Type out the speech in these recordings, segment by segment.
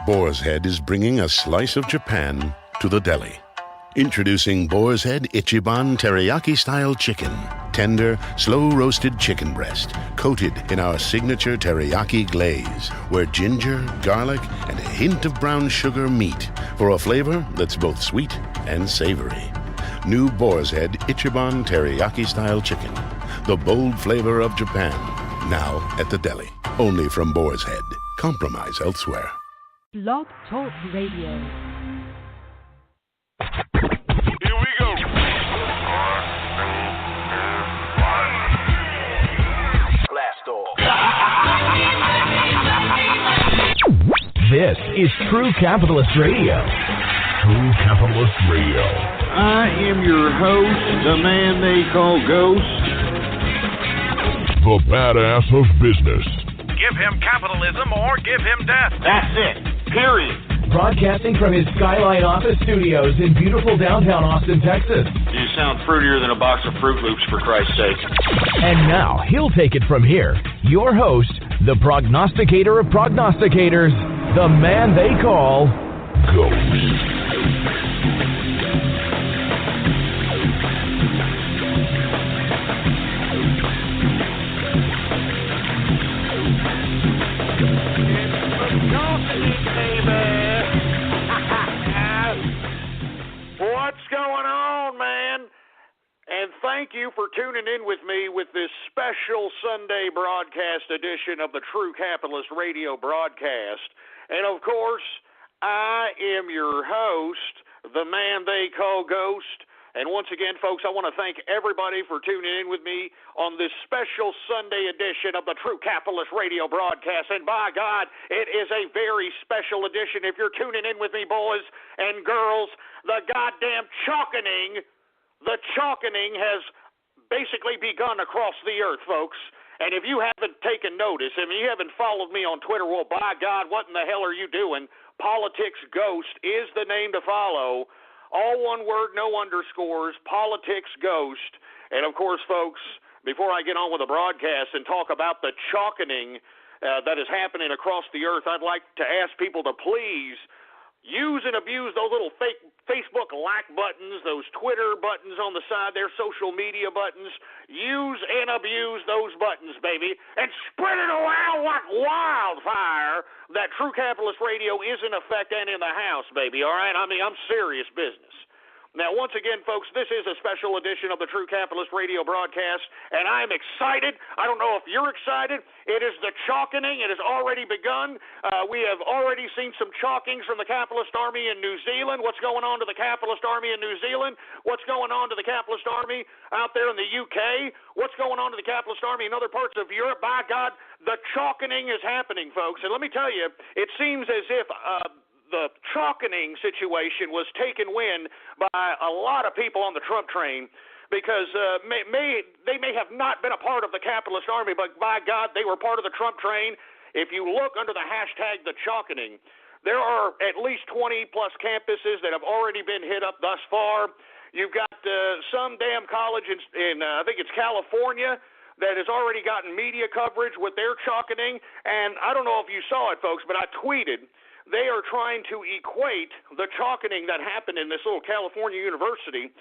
Boar's Head is bringing a slice of Japan to the deli. Introducing Boar's Head Ichiban Teriyaki-style chicken. Tender, slow-roasted chicken breast, coated in our signature teriyaki glaze, where ginger, garlic, and a hint of brown sugar meet for a flavor that's both sweet and savory. New Boar's Head Ichiban Teriyaki-style chicken. The bold flavor of Japan. Now at the deli. Only from Boar's Head. Compromise elsewhere. Blog Talk Radio. Here we go. Blast off. This is True Capitalist Radio. True Capitalist Radio. I am your host, the man they call Ghost. The badass of business. Give him capitalism or give him death. That's it. Period. Broadcasting from his Skyline office studios in beautiful downtown Austin, Texas. You sound fruitier than a box of Fruit Loops, for Christ's sake. And now, he'll take it from here. Your host, the prognosticator of prognosticators, the man they call Ghost. What's going on, man? And thank you for tuning in with me with this special Sunday broadcast edition of the True Capitalist Radio broadcast. And of course, I am your host, the man they call Ghost. And once again, folks, I want to thank everybody for tuning in with me on this special Sunday edition of the True Capitalist Radio broadcast. And by God, it is a very special edition. If you're tuning in with me, boys and girls, the goddamn chalkening has basically begun across the earth, folks. And if you haven't taken notice, I mean, you haven't followed me on Twitter, well, by God, what in the hell are you doing? Politics Ghost is the name to follow. All one word, no underscores, Politics Ghost. And, of course, folks, before I get on with the broadcast and talk about the chalkening that is happening across the earth, I'd like to ask people to please use and abuse those little fake Facebook like buttons, those Twitter buttons on the side there, social media buttons. Use and abuse those buttons, baby, and spread it around like wildfire that True Capitalist Radio is in effect and in the house, baby, all right? I mean, I'm serious business. Now, once again, folks, this is a special edition of the True Capitalist Radio broadcast, and I'm excited. I don't know if you're excited. It is the chalkening. It has already begun. We have already seen some chalkings from the Capitalist Army in New Zealand. What's going on to the Capitalist Army in New Zealand? What's going on to the Capitalist Army out there in the UK? What's going on to the Capitalist Army in other parts of Europe? By God, the chalkening is happening, folks. And let me tell you, it seems as if the chalkening situation was taken wind by a lot of people on the Trump train because they may have not been a part of the Capitalist Army, but by God, they were part of the Trump train. If you look under the hashtag the chalkening, there are at least 20-plus campuses that have already been hit up thus far. You've got some damn college in I think it's California, that has already gotten media coverage with their chalkening. And I don't know if you saw it, folks, but I tweeted, they are trying to equate the chalkening that happened in this little California university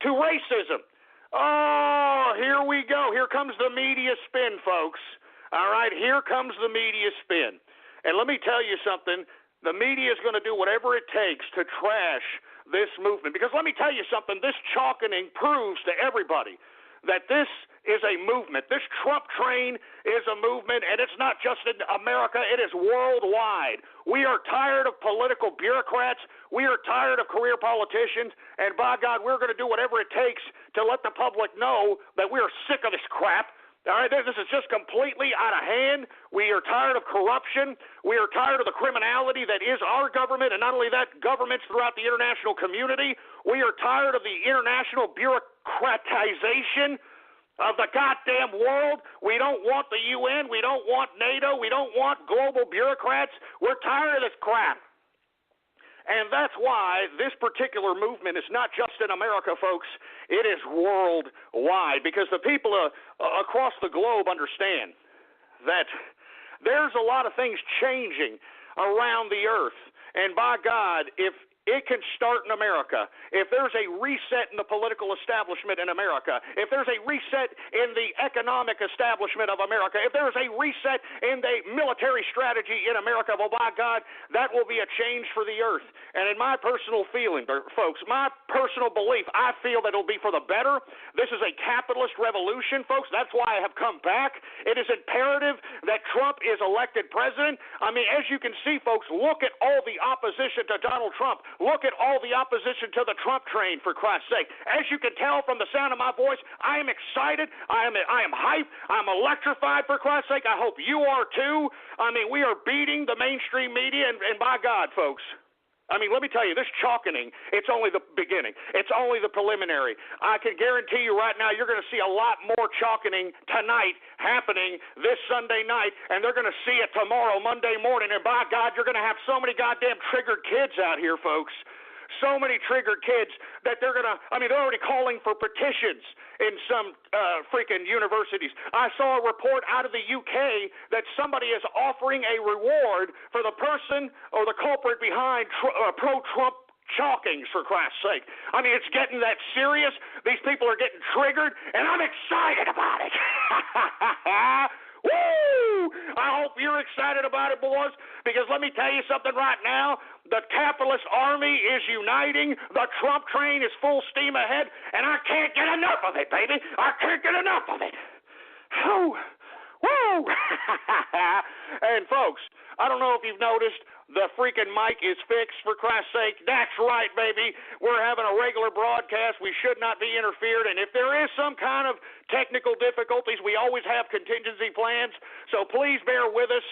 to racism. Oh, here we go. Here comes the media spin, folks. All right, here comes the media spin. And let me tell you something. The media is going to do whatever it takes to trash this movement. Because let me tell you something. This chalkening proves to everybody that this is a movement. This Trump train is a movement, and it's not just in America, it is worldwide. We are tired of political bureaucrats. We are tired of career politicians, and by God, we're going to do whatever it takes to let the public know that we are sick of this crap. All right, this is just completely out of hand. We are tired of corruption. We are tired of the criminality that is our government, and not only that, governments throughout the international community. We are tired of the international bureaucratization of the goddamn world. We don't want the UN. We don't want NATO. We don't want global bureaucrats. We're tired of this crap. And that's why this particular movement is not just in America, folks. It is worldwide, because the people across the globe understand that there's a lot of things changing around the earth. And by God, if it can start in America. If there's a reset in the political establishment in America, if there's a reset in the economic establishment of America, if there's a reset in the military strategy in America, well, by God, that will be a change for the earth. And in my personal feeling, folks, my personal belief, I feel that it'll be for the better. This is a capitalist revolution, folks. That's why I have come back. It is imperative that Trump is elected president. I mean, as you can see, folks, look at all the opposition to Donald Trump. Look at all the opposition to the Trump train, for Christ's sake. As you can tell from the sound of my voice, I am excited. I am hyped. I'm electrified, for Christ's sake. I hope you are too. I mean, we are beating the mainstream media, and by God, folks, I mean, let me tell you, this chalkening, it's only the beginning. It's only the preliminary. I can guarantee you right now you're going to see a lot more chalkening tonight happening this Sunday night, and they're going to see it tomorrow, Monday morning. And by God, you're going to have so many goddamn triggered kids out here, folks. So many triggered kids that they're going to, I mean, they're already calling for petitions in some freaking universities. I saw a report out of the UK that somebody is offering a reward for the person or the culprit behind pro-Trump chalkings, for Christ's sake. I mean, it's getting that serious. These people are getting triggered, and I'm excited about it. Woo! I hope you're excited about it, boys, because let me tell you something right now. The capitalist army is uniting. The Trump train is full steam ahead, and I can't get enough of it, baby. I can't get enough of it. Woo! Woo! And, folks, I don't know if you've noticed, the freaking mic is fixed, for Christ's sake. That's right, baby. We're having a regular broadcast. We should not be interfered. And if there is some kind of technical difficulties, we always have contingency plans. So please bear with us.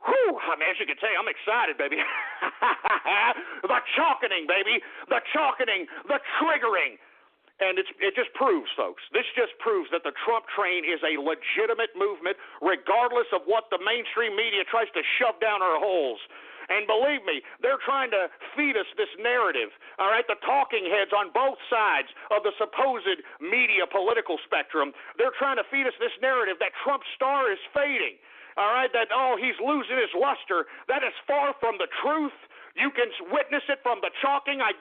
Whew, I mean, as you can tell, I'm excited, baby. The chalkening, baby. The chalkening. The triggering. And it just proves, folks, this just proves that the Trump train is a legitimate movement, regardless of what the mainstream media tries to shove down our holes. And believe me, they're trying to feed us this narrative, all right, the talking heads on both sides of the supposed media political spectrum. They're trying to feed us this narrative that Trump's star is fading, all right, that, oh, he's losing his luster. That is far from the truth. You can witness it from the chalking. I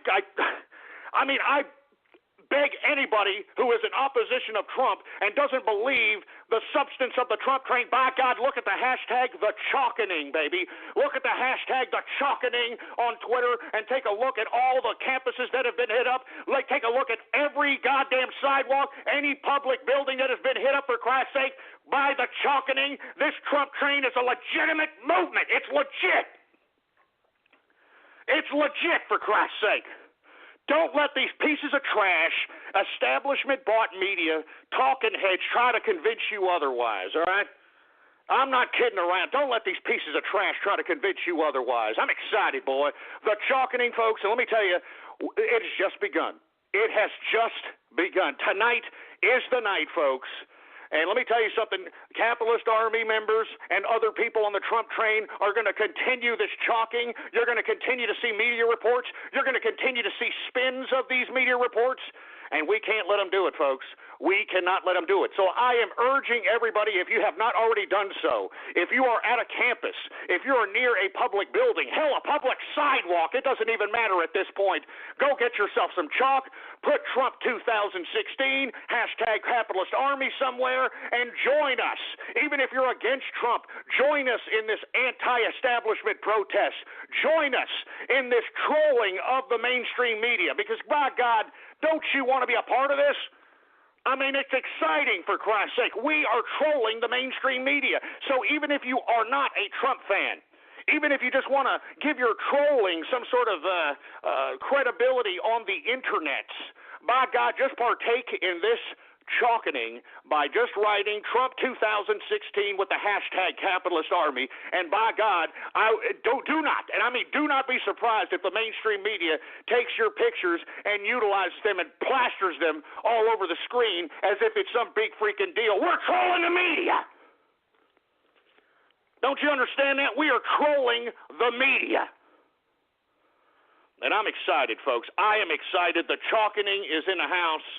beg anybody who is in opposition of Trump and doesn't believe the substance of the Trump train, by God, look at the hashtag the chalkening, baby. Look at the hashtag the chalkening on Twitter and take a look at all the campuses that have been hit up. Like, take a look at every goddamn sidewalk, any public building that has been hit up, for Christ's sake, by the chalkening. This Trump train is a legitimate movement. It's legit. It's legit, for Christ's sake. Don't let these pieces of trash, establishment-bought media, talking heads try to convince you otherwise, all right? I'm not kidding around. Don't let these pieces of trash try to convince you otherwise. I'm excited, boy. The chalkening, folks, and let me tell you, it has just begun. It has just begun. Tonight is the night, folks. And let me tell you something, capitalist army members and other people on the Trump train are going to continue this chalking. You're going to continue to see media reports. You're going to continue to see spins of these media reports. And we can't let them do it, folks. We cannot let them do it. So I am urging everybody, if you have not already done so, if you are at a campus, if you are near a public building, hell, a public sidewalk, it doesn't even matter at this point, go get yourself some chalk, put Trump 2016, hashtag capitalist army somewhere, and join us. Even if you're against Trump, join us in this anti-establishment protest. Join us in this trolling of the mainstream media, because, by God, don't you want to be a part of this? I mean, it's exciting, for Christ's sake. We are trolling the mainstream media. So even if you are not a Trump fan, even if you just want to give your trolling some sort of credibility on the internet, by God, just partake in this chalkening by just writing Trump 2016 with the hashtag capitalist army. And by God, do not be surprised if the mainstream media takes your pictures and utilizes them and plasters them all over the screen as if it's some big freaking deal. We're trolling the media. Don't you understand that? We are trolling the media. And I'm excited, folks. I am excited. The chalkening is in the house.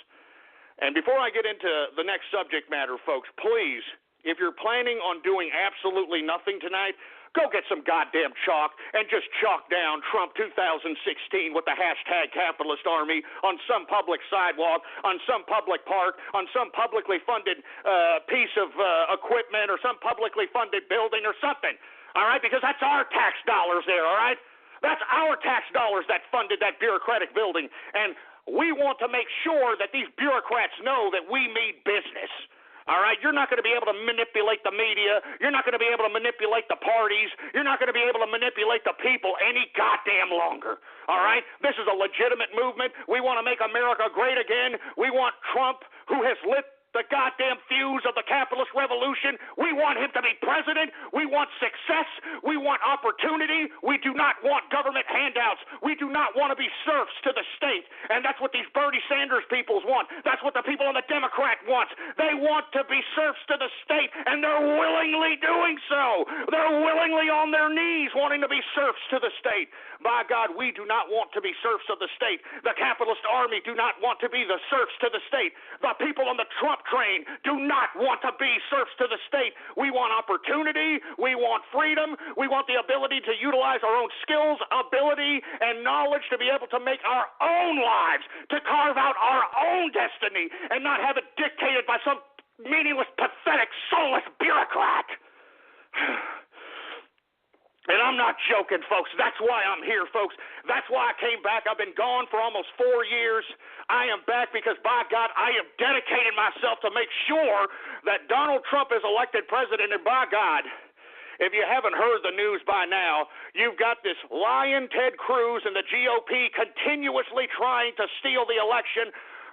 And before I get into the next subject matter, folks, please, if you're planning on doing absolutely nothing tonight, Go get some goddamn chalk and just chalk down Trump 2016 with the hashtag capitalist army on some public sidewalk, on some public park, on some publicly funded piece of equipment or some publicly funded building or something, all right? Because that's our tax dollars there, all right? That's our tax dollars that funded that bureaucratic building, and we want to make sure that these bureaucrats know that we mean business. All right, you're not going to be able to manipulate the media. You're not going to be able to manipulate the parties. You're not going to be able to manipulate the people any goddamn longer. All right, this is a legitimate movement. We want to make America great again. We want Trump, who has lit the goddamn fuse of the capitalist revolution. We want him to be president. We want success. We want opportunity. We do not want government handouts. We do not want to be serfs to the state. And that's what these Bernie Sanders peoples want. That's what the people on the Democrat want. They want to be serfs to the state, and they're willingly doing so. They're willingly on their knees wanting to be serfs to the state. By God, we do not want to be serfs of the state. The capitalist army do not want to be the serfs to the state. The people on the Trump train do not want to be serfs to the state. We want opportunity. We want freedom. We want the ability to utilize our own skills, ability, and knowledge to be able to make our own lives, to carve out our own destiny, and not have it dictated by some meaningless, pathetic, soulless bureaucrat. And I'm not joking, folks. That's why I'm here, folks. That's why I came back. I've been gone for almost 4 years. I am back because, by God, I have dedicated myself to make sure that Donald Trump is elected president. And, by God, if you haven't heard the news by now, you've got this lying Ted Cruz and the GOP continuously trying to steal the election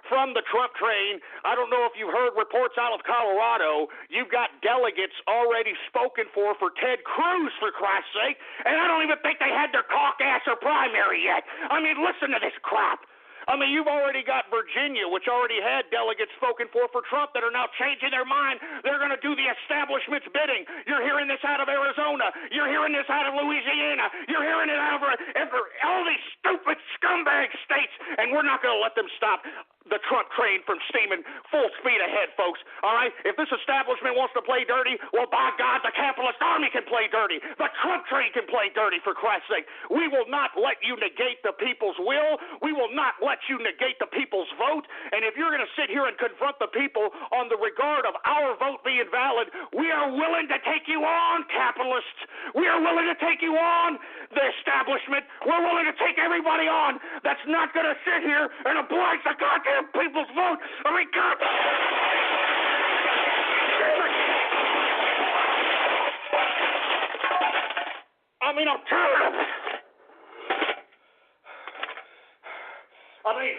from the Trump train. I don't know if you've heard reports out of Colorado. You've got delegates already spoken for Ted Cruz, for Christ's sake, and I don't even think they had their caucus or primary yet. I mean, listen to this crap. I mean, you've already got Virginia, which already had delegates spoken for Trump that are now changing their mind. They're going to do the establishment's bidding. You're hearing this out of Arizona. You're hearing this out of Louisiana. You're hearing it out of all these stupid scumbag states, and we're not going to let them stop the Trump train from steaming full speed ahead, folks. All right? If this establishment wants to play dirty, well, by God, the capitalist army can play dirty. The Trump train can play dirty, for Christ's sake. We will not let you negate the people's will. We will not let you negate the people's vote. And if you're going to sit here and confront the people on the regard of our vote being valid, we are willing to take you on, capitalists. We are willing to take you on, the establishment. We're willing to take everybody on that's not going to sit here and oblige the goddamn people's vote. I mean, God. I'm tired of it. I mean,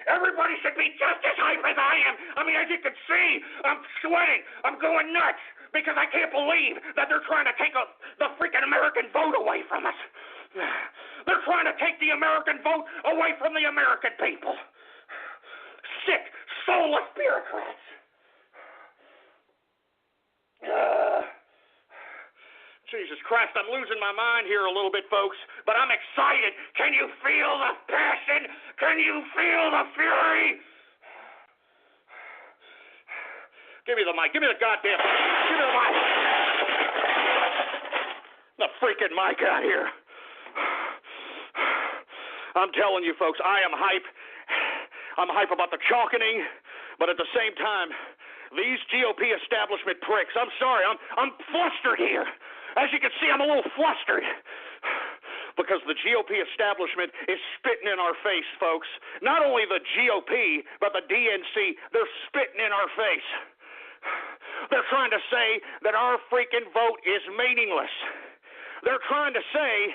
everybody should be just as hype as I am. I mean, as you can see, I'm sweating. I'm going nuts because I can't believe that they're trying to take the freaking American vote away from us. They're trying to take the American vote away from the American people. Sick, soulless bureaucrats. Jesus Christ, I'm losing my mind here a little bit, folks, but I'm excited. Can you feel the passion? Can you feel the fury? Give me the mic. Give me the goddamn. Give me the mic. The freaking mic out here. I'm telling you, folks, I am hype. I'm hype about the chalkening, but at the same time, these GOP establishment pricks, I'm sorry, I'm flustered here. As you can see, I'm a little flustered because the GOP establishment is spitting in our face, folks. Not only the GOP, but the DNC, they're spitting in our face. They're trying to say that our freaking vote is meaningless. They're trying to say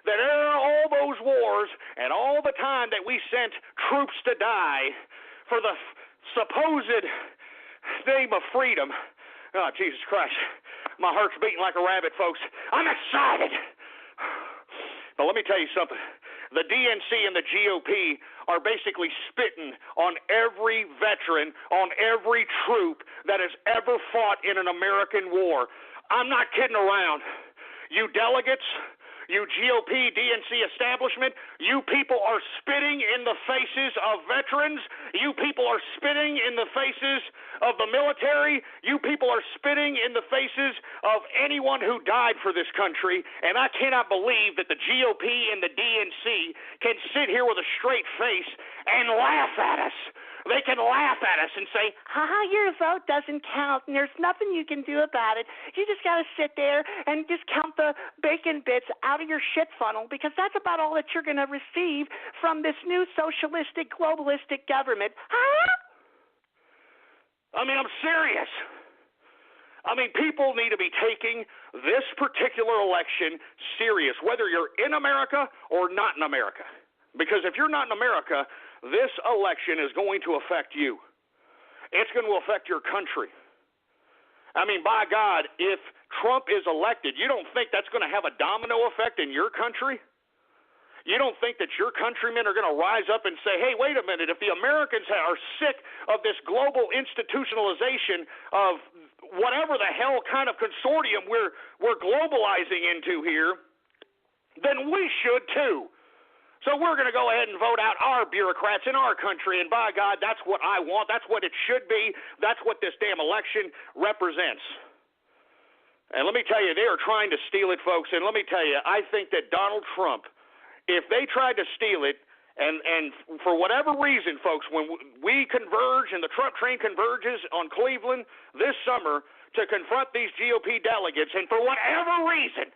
that all those wars and all the time that we sent troops to die for the supposed name of freedom. Oh, Jesus Christ. My heart's beating like a rabbit, folks. I'm excited. But let me tell you something. The DNC and the GOP are basically spitting on every veteran, on every troop that has ever fought in an American war. I'm not kidding around. You delegates, you GOP, DNC establishment, you people are spitting in the faces of veterans. You people are spitting in the faces of the military. You people are spitting in the faces of anyone who died for this country. And I cannot believe that the GOP and the DNC can sit here with a straight face and laugh at us. They can laugh at us and say, your vote doesn't count, and there's nothing you can do about it. You just got to sit there and just count the bacon bits out of your shit funnel, because that's about all that you're going to receive from this new socialistic, globalistic government. I mean, I'm serious. I mean, people need to be taking this particular election serious, whether you're in America or not in America. Because if you're not in America, this election is going to affect you. It's going to affect your country. I mean, by God, if Trump is elected, you don't think that's going to have a domino effect in your country? You don't think that your countrymen are going to rise up and say, hey, wait a minute, if the Americans are sick of this global institutionalization of whatever the hell kind of consortium we're globalizing into here, then we should too. So we're going to go ahead and vote out our bureaucrats in our country, and by God, that's what I want. That's what it should be. That's what this damn election represents. And let me tell you, they are trying to steal it, folks, and let me tell you, I think that Donald Trump, if they tried to steal it, and for whatever reason, folks, when we converge and the Trump train converges on Cleveland this summer to confront these GOP delegates, and for whatever reason,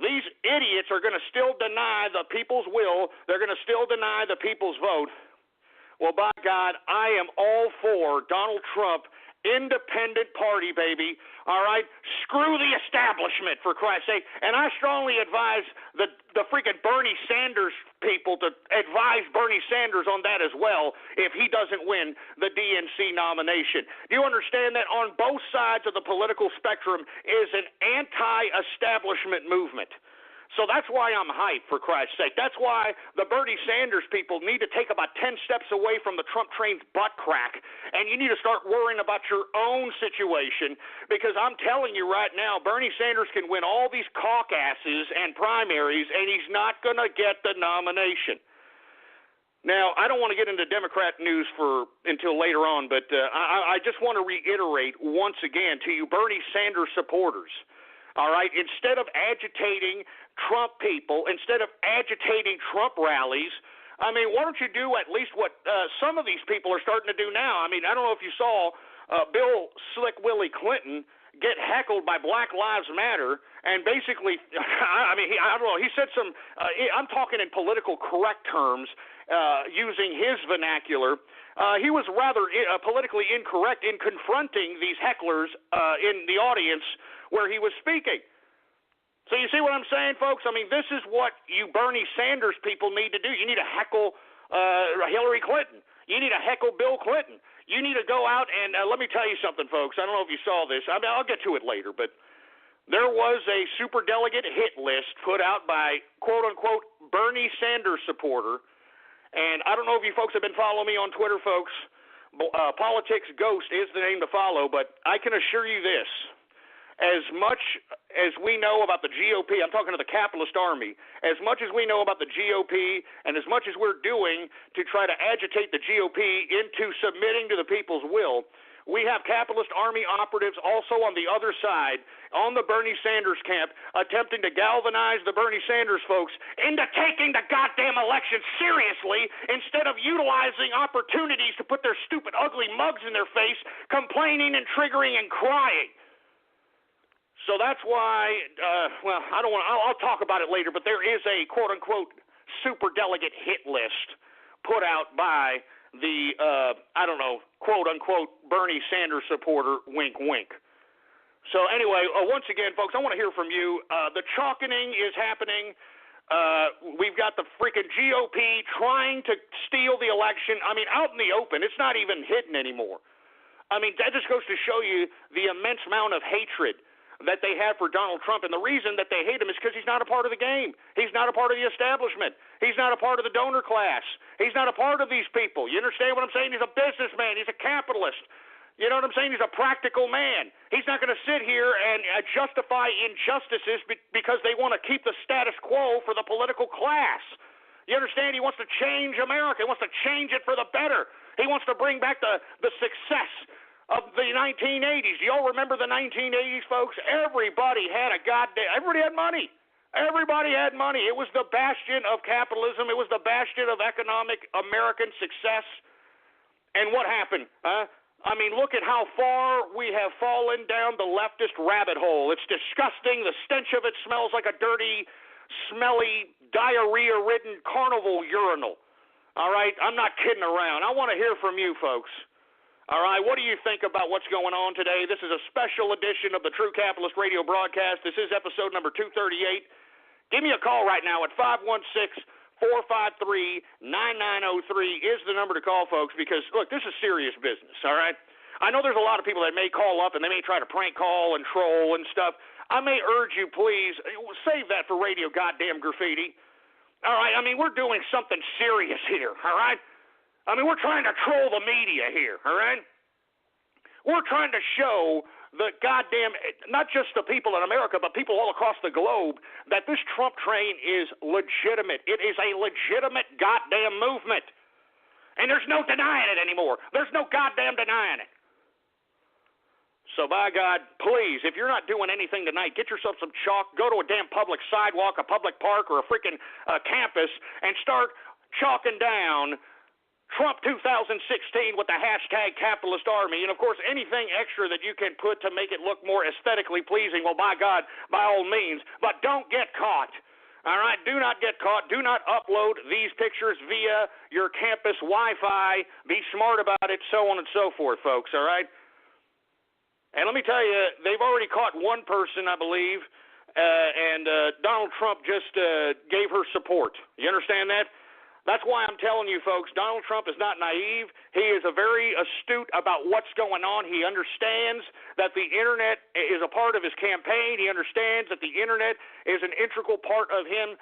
these idiots are going to still deny the people's will. They're going to still deny the people's vote. Well, by God, I am all for Donald Trump, independent party, baby. All right? Screw the establishment, for Christ's sake. And I strongly advise the freaking Bernie Sanders people to advise Bernie Sanders on that as well if he doesn't win the DNC nomination. Do you understand that on both sides of the political spectrum is an anti-establishment movement? So that's why I'm hyped, for Christ's sake. That's why the Bernie Sanders people need to take about 10 steps away from the Trump train's butt crack, and you need to start worrying about your own situation, because I'm telling you right now, Bernie Sanders can win all these caucuses and primaries, and he's not going to get the nomination. Now, I don't want to get into Democrat news until later on, but I just want to reiterate once again to you Bernie Sanders supporters, all right, instead of agitating Trump people, instead of agitating Trump rallies, I mean, why don't you do at least what some of these people are starting to do now? I mean, I don't know if you saw Bill Slick Willie Clinton get heckled by Black Lives Matter, and basically, I mean, I don't know, he said some, I'm talking in political correct terms, using his vernacular. He was rather politically incorrect in confronting these hecklers in the audience where he was speaking. So you see what I'm saying, folks? I mean, this is what you Bernie Sanders people need to do. You need to heckle Hillary Clinton. You need to heckle Bill Clinton. You need to go out and let me tell you something, folks. I don't know if you saw this. I mean, I'll get to it later, but there was a superdelegate hit list put out by quote-unquote Bernie Sanders supporter, and I don't know if you folks have been following me on Twitter, folks. Politics Ghost is the name to follow, but I can assure you this. As much as we know about the GOP, I'm talking to the capitalist army, as much as we know about the GOP and as much as we're doing to try to agitate the GOP into submitting to the people's will, we have capitalist army operatives also on the other side, on the Bernie Sanders camp, attempting to galvanize the Bernie Sanders folks into taking the goddamn election seriously instead of utilizing opportunities to put their stupid, ugly mugs in their face, complaining and triggering and crying. So that's why, I'll talk about it later, but there is a quote-unquote superdelegate hit list put out by the, quote-unquote Bernie Sanders supporter, wink, wink. So anyway, once again, folks, I want to hear from you. The chalkening is happening. We've got the freaking GOP trying to steal the election. I mean, out in the open. It's not even hidden anymore. I mean, that just goes to show you the immense amount of hatred that they have for Donald Trump, and the reason that they hate him is because he's not a part of the game. He's not a part of the establishment. He's not a part of the donor class. He's not a part of these people. You understand what I'm saying? He's a businessman. He's a capitalist. You know what I'm saying? He's a practical man. He's not going to sit here and justify injustices because they want to keep the status quo for the political class. You understand? He wants to change America. He wants to change it for the better. He wants to bring back the success of the 1980s. Do y'all remember the 1980s, folks? Everybody had money. Everybody had money. It was the bastion of capitalism. It was the bastion of economic American success. And what happened? I mean, look at how far we have fallen down the leftist rabbit hole. It's disgusting. The stench of it smells like a dirty, smelly, diarrhea-ridden carnival urinal. All right? I'm not kidding around. I want to hear from you, folks. All right? What do you think about what's going on today? This is a special edition of the True Capitalist Radio broadcast. This is episode number 238. Give me a call right now at 516-453-9903 is the number to call, folks, because, look, this is serious business, all right? I know there's a lot of people that may call up and they may try to prank call and troll and stuff. I may urge you, please, save that for radio goddamn graffiti, all right? I mean, we're doing something serious here, all right? I mean, we're trying to troll the media here, all right? We're trying to show the goddamn, not just the people in America, but people all across the globe, that this Trump train is legitimate. It is a legitimate goddamn movement. And there's no denying it anymore. There's no goddamn denying it. So by God, please, if you're not doing anything tonight, get yourself some chalk, go to a damn public sidewalk, a public park, or a freaking campus, and start chalking down Trump 2016 with the hashtag capitalist army, and of course anything extra that you can put to make it look more aesthetically pleasing, well, by God, by all means, but don't get caught. All right, do not get caught. Do not upload these pictures via your campus Wi-Fi. Be smart about it, so on and so forth, folks, all right? And let me tell you, they've already caught one person, I believe, and Donald Trump just gave her support. You understand that? That's why I'm telling you, folks, Donald Trump is not naive. He is very astute about what's going on. He understands that the Internet is a part of his campaign. He understands that the Internet is an integral part of him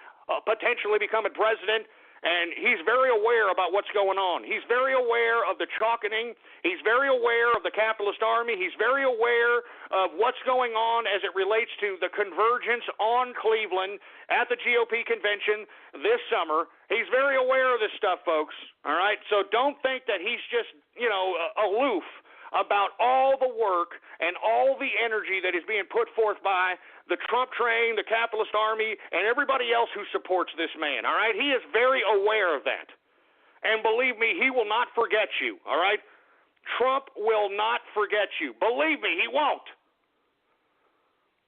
potentially becoming president. And he's very aware about what's going on. He's very aware of the chalkening. He's very aware of the capitalist army. He's very aware of what's going on as it relates to the convergence on Cleveland at the GOP convention this summer. He's very aware of this stuff, folks. All right? So don't think that he's just, aloof about all the work and all the energy that is being put forth by the Trump train, the capitalist army, and everybody else who supports this man, all right? He is very aware of that. And believe me, he will not forget you, all right? Trump will not forget you. Believe me, he won't.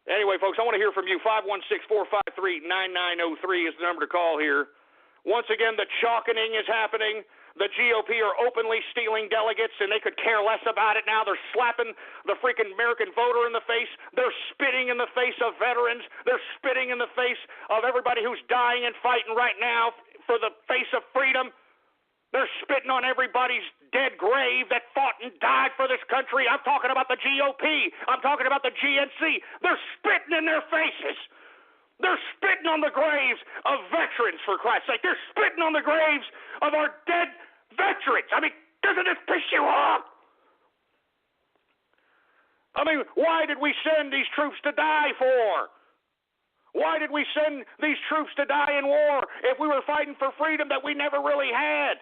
Anyway, folks, I want to hear from you. 516-453-9903 is the number to call here. Once again, the chalkening is happening. The GOP are openly stealing delegates, and they could care less about it now. They're slapping the freaking American voter in the face. They're spitting in the face of veterans. They're spitting in the face of everybody who's dying and fighting right now for the face of freedom. They're spitting on everybody's dead grave that fought and died for this country. I'm talking about the GOP. I'm talking about the GNC. They're spitting in their faces. They're spitting on the graves of veterans, for Christ's sake. They're spitting on the graves of our dead veterans. I mean, doesn't this piss you off? I mean, why did we send these troops to die for? Why did we send these troops to die in war if we were fighting for freedom that we never really had?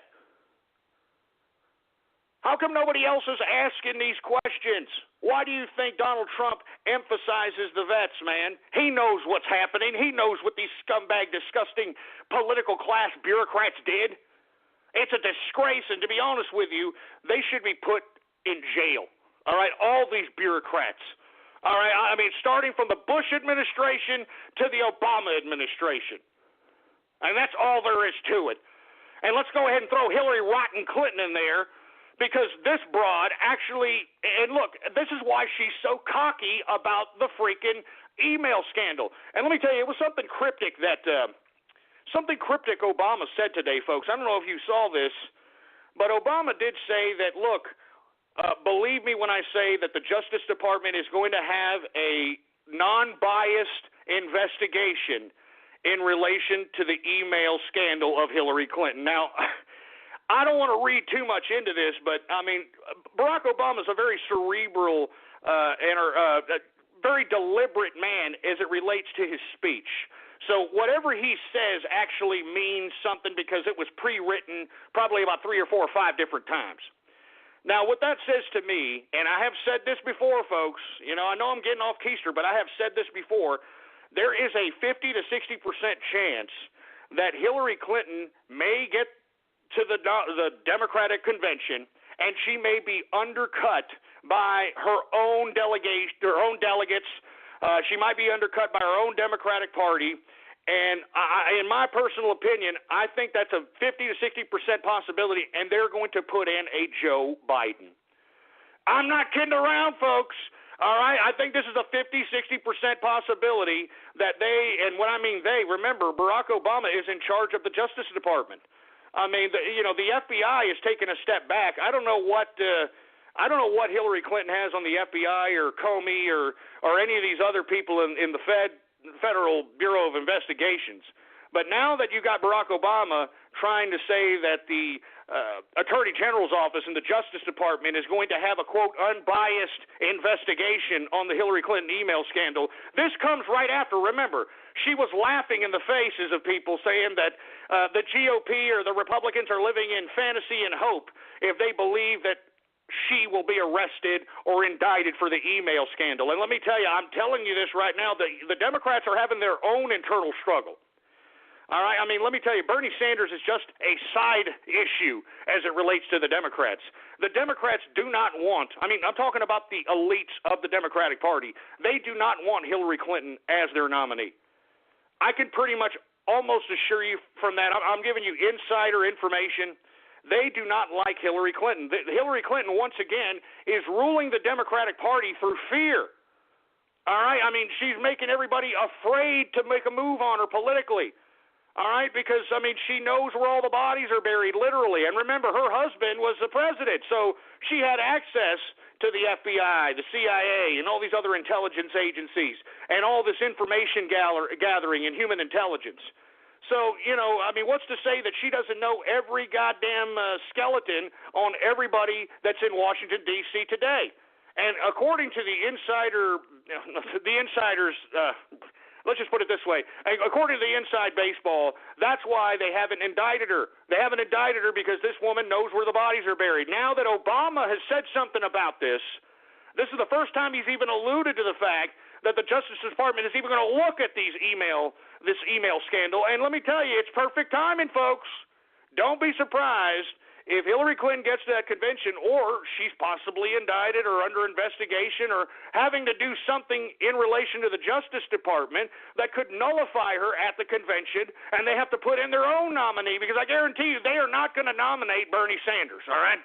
How come nobody else is asking these questions? Why do you think Donald Trump emphasizes the vets, man? He knows what's happening. He knows what these scumbag, disgusting political class bureaucrats did. It's a disgrace, and to be honest with you, they should be put in jail. All right, all these bureaucrats. All right, I mean, starting from the Bush administration to the Obama administration. And that's all there is to it. And let's go ahead and throw Hillary Rotten Clinton in there, because this broad actually, and look, this is why she's so cocky about the freaking email scandal. And let me tell you, it was something cryptic Obama said today, folks. I don't know if you saw this, but Obama did say that, look, believe me when I say that the Justice Department is going to have a non-biased investigation in relation to the email scandal of Hillary Clinton. Now, I don't want to read too much into this, but, I mean, Barack Obama is a very cerebral and very deliberate man as it relates to his speech. So whatever he says actually means something because it was pre-written probably about 3 or 4 or 5 different times. Now, what that says to me, and I have said this before, folks, I know I'm getting off keister, but I have said this before, there is a 50 to 60% chance that Hillary Clinton may get to the Democratic convention, and she may be undercut by her own delegates. She might be undercut by her own Democratic Party. And in my personal opinion, I think that's a 50 to 60% possibility, and they're going to put in a Joe Biden. I'm not kidding around, folks. All right, I think this is a 50, 60% possibility that they, and when I mean they, remember, Barack Obama is in charge of the Justice Department. I mean, the FBI has taken a step back. I don't know what Hillary Clinton has on the FBI or Comey or any of these other people in the Federal Bureau of Investigations. But now that you got Barack Obama trying to say that the Attorney General's office and the Justice Department is going to have a, quote, unbiased investigation on the Hillary Clinton email scandal, this comes right after. Remember, she was laughing in the faces of people saying that the GOP or the Republicans are living in fantasy and hope if they believe that she will be arrested or indicted for the email scandal. And let me tell you, I'm telling you this right now, the Democrats are having their own internal struggle. All right, I mean, let me tell you, Bernie Sanders is just a side issue as it relates to the Democrats. The Democrats do not want, I'm talking about the elites of the Democratic Party. They do not want Hillary Clinton as their nominee. I can pretty much almost assure you from that. I'm giving you insider information. They do not like Hillary Clinton. Hillary Clinton, once again, is ruling the Democratic Party through fear. All right, I mean, she's making everybody afraid to make a move on her politically. All right, because, I mean, she knows where all the bodies are buried, literally. And remember, her husband was the president, so she had access to the FBI, the CIA, and all these other intelligence agencies, and all this information gathering and human intelligence. So, I mean, what's to say that she doesn't know every goddamn skeleton on everybody that's in Washington, D.C. today? And according to the insiders, let's just put it this way. According to the Inside Baseball, that's why they haven't indicted her. They haven't indicted her because this woman knows where the bodies are buried. Now that Obama has said something about this is the first time he's even alluded to the fact that the Justice Department is even going to look at this email scandal. And let me tell you, it's perfect timing, folks. Don't be surprised if Hillary Clinton gets to that convention, or she's possibly indicted or under investigation or having to do something in relation to the Justice Department that could nullify her at the convention, and they have to put in their own nominee, because I guarantee you they are not going to nominate Bernie Sanders, all right?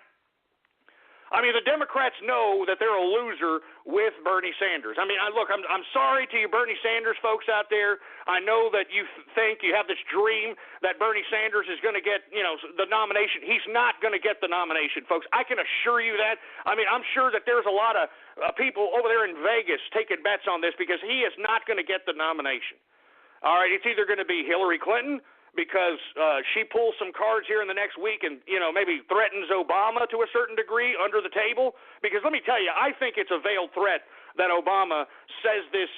I mean, the Democrats know that they're a loser with Bernie Sanders. I mean, look, I'm sorry to you Bernie Sanders folks out there. I know that you think you have this dream that Bernie Sanders is going to get, the nomination. He's not going to get the nomination, folks. I can assure you that. I mean, I'm sure that there's a lot of people over there in Vegas taking bets on this because he is not going to get the nomination. All right, it's either going to be Hillary Clinton, because she pulls some cards here in the next week and, maybe threatens Obama to a certain degree under the table. Because let me tell you, I think it's a veiled threat that Obama says this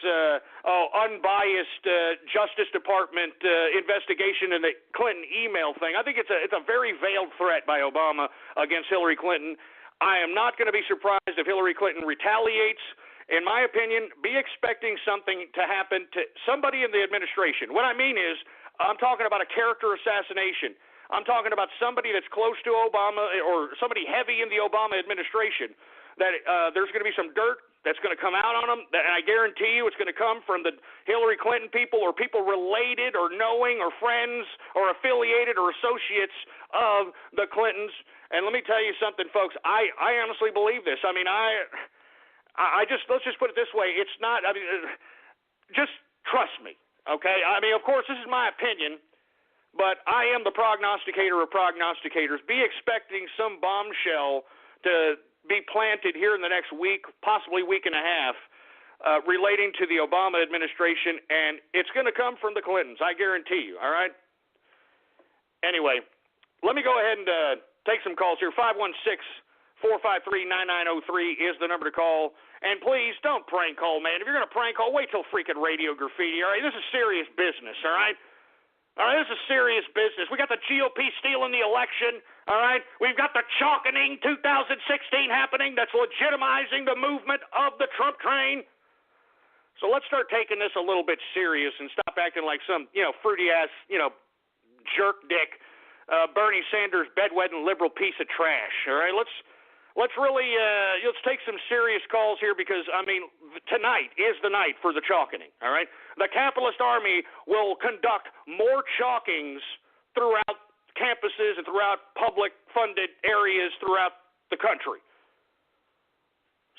unbiased Justice Department investigation in the Clinton email thing. I think it's a very veiled threat by Obama against Hillary Clinton. I am not going to be surprised if Hillary Clinton retaliates. In my opinion, be expecting something to happen to somebody in the administration. What I mean is, I'm talking about a character assassination. I'm talking about somebody that's close to Obama or somebody heavy in the Obama administration, that there's going to be some dirt that's going to come out on them, and I guarantee you it's going to come from the Hillary Clinton people or people related or knowing or friends or affiliated or associates of the Clintons. And let me tell you something, folks. I honestly believe this. I mean, let's just put it this way. It's not, just trust me. Okay, I mean, of course, this is my opinion, but I am the prognosticator of prognosticators. Be expecting some bombshell to be planted here in the next week, possibly week and a half, relating to the Obama administration, and it's going to come from the Clintons, I guarantee you, all right? Anyway, let me go ahead and take some calls here. 516-453-9903 is the number to call. And please don't prank call, man. If you're going to prank call, wait till freaking Radio Graffiti, all right? This is serious business, all right? All right, this is serious business. We got the GOP stealing the election, all right? We've got the chalkening 2016 happening that's legitimizing the movement of the Trump train. So let's start taking this a little bit serious and stop acting like some, fruity-ass, jerk dick, Bernie Sanders bedwetting liberal piece of trash, all right? Let's really let's take some serious calls here because, tonight is the night for the chalkening, all right? The capitalist army will conduct more chalkings throughout campuses and throughout public-funded areas throughout the country.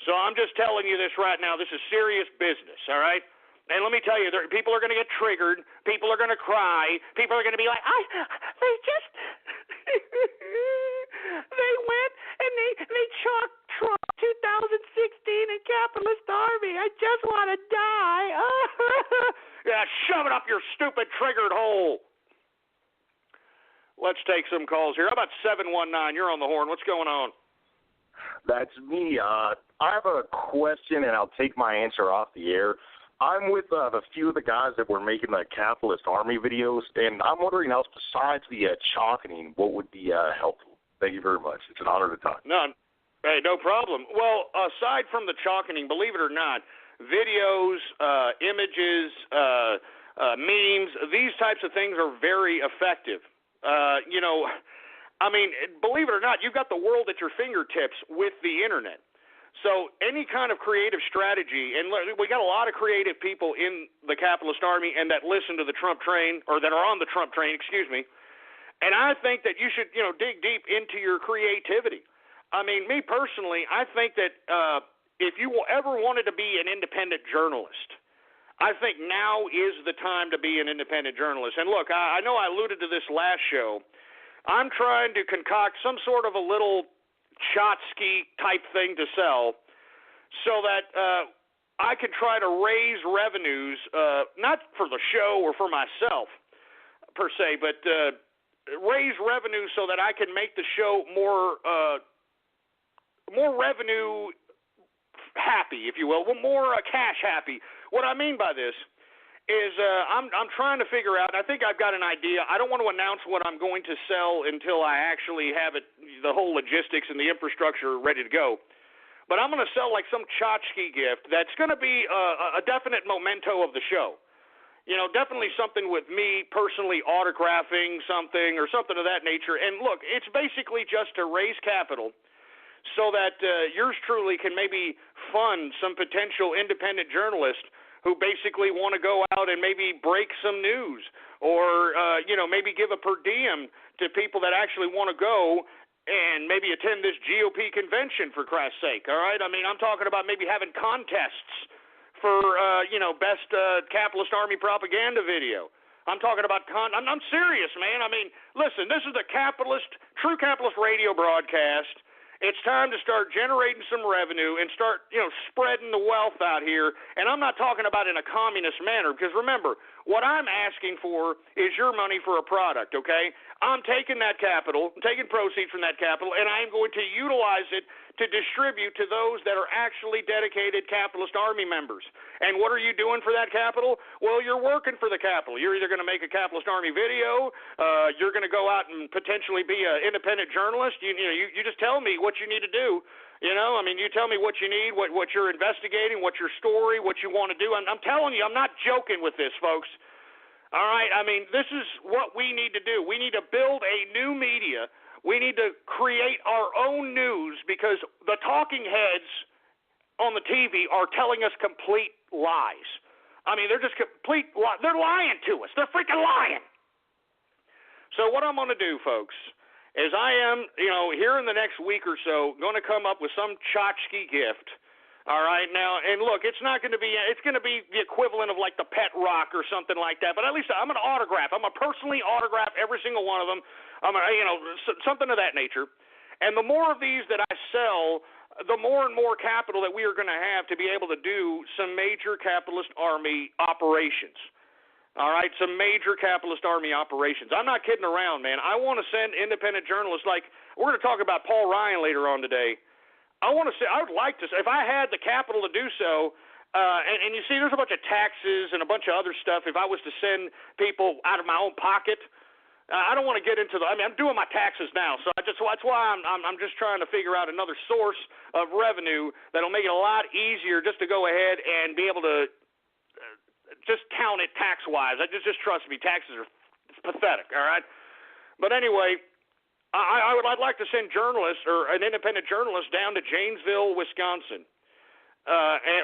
So I'm just telling you this right now. This is serious business, all right? And let me tell you, people are going to get triggered. People are going to cry. People are going to be like, they just, they went and they chalked Trump 2016 and capitalist army. I just want to die. Yeah, shove it up your stupid triggered hole. Let's take some calls here. How about 719? You're on the horn. What's going on? That's me. I have a question, and I'll take my answer off the air. I'm with a few of the guys that were making the Capitalist Army videos, and I'm wondering else besides the chalkening, what would be helpful? Thank you very much. It's an honor to talk. No problem. Well, aside from the chalkening, believe it or not, videos, images, memes, these types of things are very effective. Believe it or not, you've got the world at your fingertips with the internet. So any kind of creative strategy, and we got a lot of creative people in the capitalist army and that listen to the Trump train, or that are on the Trump train, and I think that you should, dig deep into your creativity. Me personally, I think that if you ever wanted to be an independent journalist, I think now is the time to be an independent journalist. And look, I know I alluded to this last show. I'm trying to concoct some sort of a little Chotsky type thing to sell so that I can try to raise revenues, not for the show or for myself per se, but raise revenue so that I can make the show more revenue happy, if you will, more cash happy. What I mean by this is I'm trying to figure out, I think I've got an idea. I don't want to announce what I'm going to sell until I actually have it, the whole logistics and the infrastructure ready to go. But I'm going to sell like some tchotchke gift that's going to be a definite memento of the show. Definitely something with me personally autographing something or something of that nature. And look, it's basically just to raise capital so that yours truly can maybe fund some potential independent journalist who basically want to go out and maybe break some news or, maybe give a per diem to people that actually want to go and maybe attend this GOP convention, for Christ's sake, all right? I'm talking about maybe having contests for, best capitalist army propaganda video. I'm talking about I'm serious, man. Listen, this is the true capitalist radio broadcast. It's time to start generating some revenue and start, spreading the wealth out here. And I'm not talking about in a communist manner because, remember, what I'm asking for is your money for a product, okay? I'm taking that capital, taking proceeds from that capital, and I am going to utilize it to distribute to those that are actually dedicated capitalist army members. And what are you doing for that capital? Well, you're working for the capital. You're either going to make a capitalist army video, you're going to go out and potentially be an independent journalist. You just tell me what you need to do. You tell me what you need, what you're investigating, what's your story, what you want to do. I'm telling you, I'm not joking with this, folks. All right, this is what we need to do. We need to build a new media. We need to create our own news because the talking heads on the TV are telling us complete lies. They're just complete lies. They're lying to us. They're freaking lying. So what I'm going to do, folks, is I am, here in the next week or so, going to come up with some tchotchke gift. All right, now, and look, it's going to be the equivalent of like the Pet Rock or something like that, but at least I'm going to autograph. I'm going to personally autograph every single one of them. Something of that nature. And the more of these that I sell, the more and more capital that we are going to have to be able to do some major capitalist army operations. All right, some major capitalist army operations. I'm not kidding around, man. I want to send independent journalists, like we're going to talk about Paul Ryan later on today. I would like to, if I had the capital to do so, and you see there's a bunch of taxes and a bunch of other stuff. If I was to send people out of my own pocket, I don't want to get into I'm doing my taxes now, so that's why I'm just trying to figure out another source of revenue that'll make it a lot easier just to go ahead and be able to just count it tax-wise. Just trust me, taxes are pathetic, all right? But anyway, I'd like to send journalists or an independent journalist down to Janesville, Wisconsin,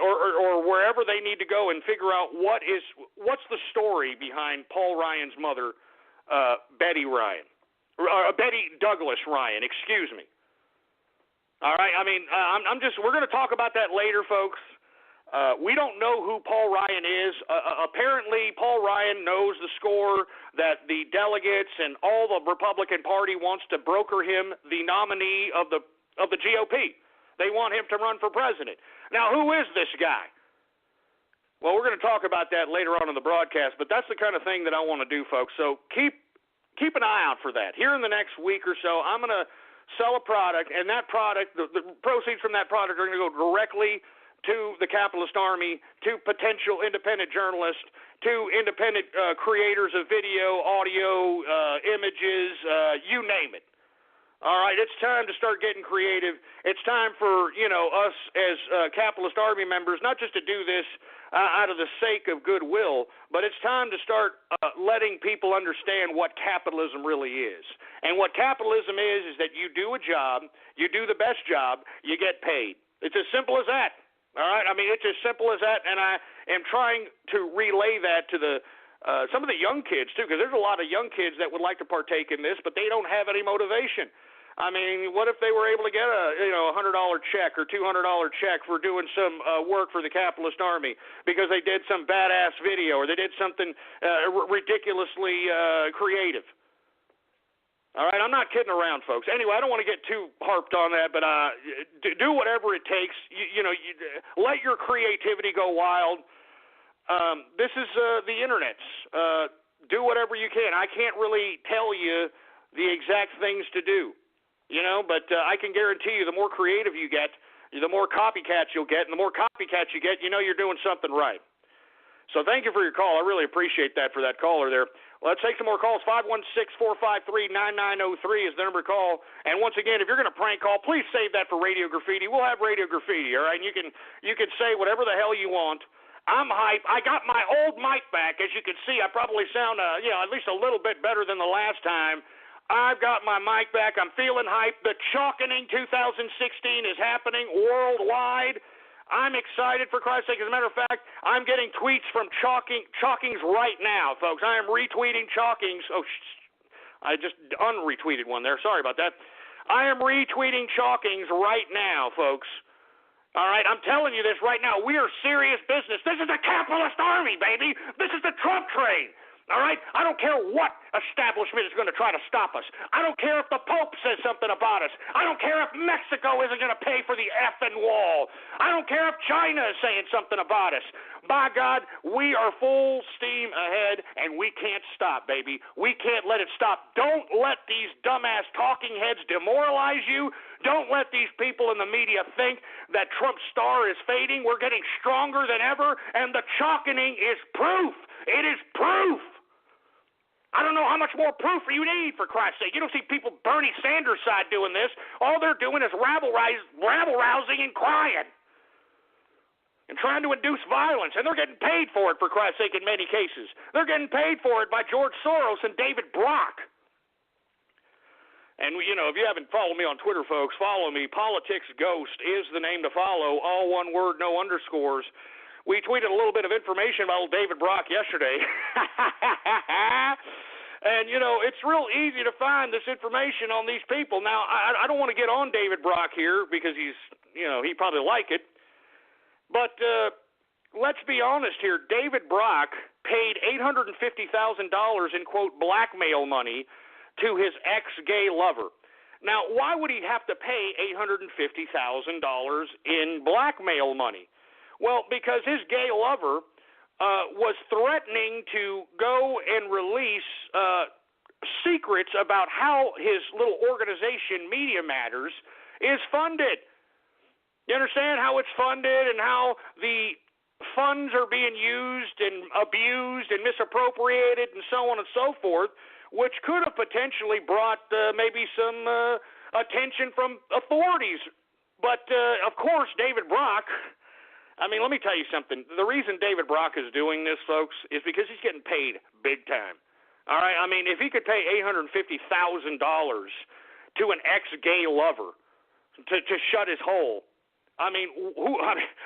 or wherever they need to go and figure out what's the story behind Paul Ryan's mother, Betty Douglas Ryan, excuse me. All right, we're going to talk about that later, folks. We don't know who Paul Ryan is. Apparently, Paul Ryan knows the score that the delegates and all the Republican Party wants to broker him the nominee of the GOP. They want him to run for president. Now, who is this guy? Well, we're going to talk about that later on in the broadcast, but that's the kind of thing that I want to do, folks. So keep an eye out for that. Here in the next week or so, I'm going to sell a product, and that product, the proceeds from that product are going to go directly to the capitalist army, to potential independent journalists, to independent creators of video, audio, images, you name it. All right, it's time to start getting creative. It's time for, us as capitalist army members not just to do this out of the sake of goodwill, but it's time to start letting people understand what capitalism really is. And what capitalism is that you do a job, you do the best job, you get paid. It's as simple as that. All right, it's as simple as that, and I am trying to relay that to some of the young kids too, because there's a lot of young kids that would like to partake in this, but they don't have any motivation. What if they were able to get a $100 check or $200 check for doing some work for the capitalist army because they did some badass video or they did something ridiculously creative? All right, I'm not kidding around, folks. Anyway, I don't want to get too harped on that, but do whatever it takes. You let your creativity go wild. This is the internet. Do whatever you can. I can't really tell you the exact things to do, but I can guarantee you the more creative you get, the more copycats you'll get, and the more copycats you get, you're doing something right. So thank you for your call. I really appreciate that for that caller there. Let's take some more calls. 516-453-9903 is the number to call. And once again, if you're going to prank call, please save that for Radio Graffiti. We'll have Radio Graffiti, all right? And you can say whatever the hell you want. I'm hype. I got my old mic back. As you can see, I probably sound at least a little bit better than the last time. I've got my mic back. I'm feeling hype. The Chalkening 2016 is happening worldwide. I'm excited, for Christ's sake. As a matter of fact, I'm getting tweets from Chalkings right now, folks. I am retweeting Chalkings. I just unretweeted one there. Sorry about that. I am retweeting Chalkings right now, folks. All right, I'm telling you this right now. We are serious business. This is the capitalist army, baby. This is the Trump train. All right? I don't care what establishment is going to try to stop us. I don't care if the Pope says something about us. I don't care if Mexico isn't going to pay for the effing wall. I don't care if China is saying something about us. By God, we are full steam ahead, and we can't stop, baby. We can't let it stop. Don't let these dumbass talking heads demoralize you. Don't let these people in the media think that Trump's star is fading. We're getting stronger than ever, and the Chalkening is proof. It is proof. I don't know how much more proof you need, for Christ's sake. You don't see people Bernie Sanders' side doing this. All they're doing is rabble-rousing and crying and trying to induce violence, and they're getting paid for it, for Christ's sake, in many cases. They're getting paid for it by George Soros and David Brock. And, if you haven't followed me on Twitter, folks, follow me. Politics Ghost is the name to follow, all one word, no underscores. We tweeted a little bit of information about old David Brock yesterday. And, it's real easy to find this information on these people. Now, I don't want to get on David Brock here because he's, he'd probably like it. But let's be honest here. David Brock paid $850,000 in, quote, blackmail money to his ex-gay lover. Now, why would he have to pay $850,000 in blackmail money? Well, because his gay lover was threatening to go and release secrets about how his little organization, Media Matters, is funded. You understand how it's funded and how the funds are being used and abused and misappropriated and so on and so forth, which could have potentially brought maybe some attention from authorities. But, of course, David Brock, I mean, let me tell you something. The reason David Brock is doing this, folks, is because he's getting paid big time. All right? I mean, if he could pay $850,000 to an ex-gay lover to shut his hole, I mean,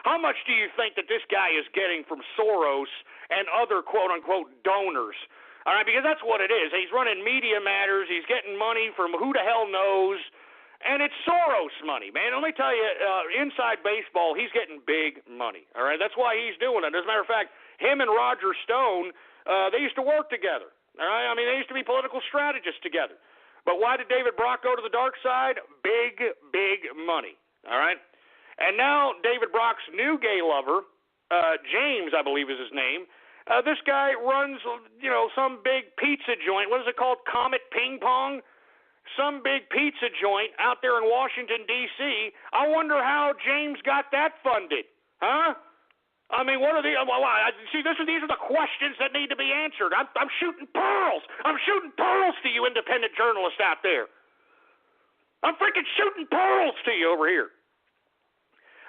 how much do you think that this guy is getting from Soros and other quote-unquote donors? All right, because that's what it is. He's running Media Matters. He's getting money from who the hell knows, and it's Soros money, man. Let me tell you, inside baseball, he's getting big money. All right, that's why he's doing it. As a matter of fact, him and Roger Stone, they used to work together. All right, I mean, they used to be political strategists together. But why did David Brock go to the dark side? Big, big money. All right. And now David Brock's new gay lover, James, I believe is his name, this guy runs, some big pizza joint. What is it called? Comet Ping Pong? Some big pizza joint out there in Washington, D.C. I wonder how James got that funded. Huh? I mean, what are the see, these are the questions that need to be answered. I'm shooting pearls. I'm shooting pearls to you independent journalists out there. I'm freaking shooting pearls to you over here.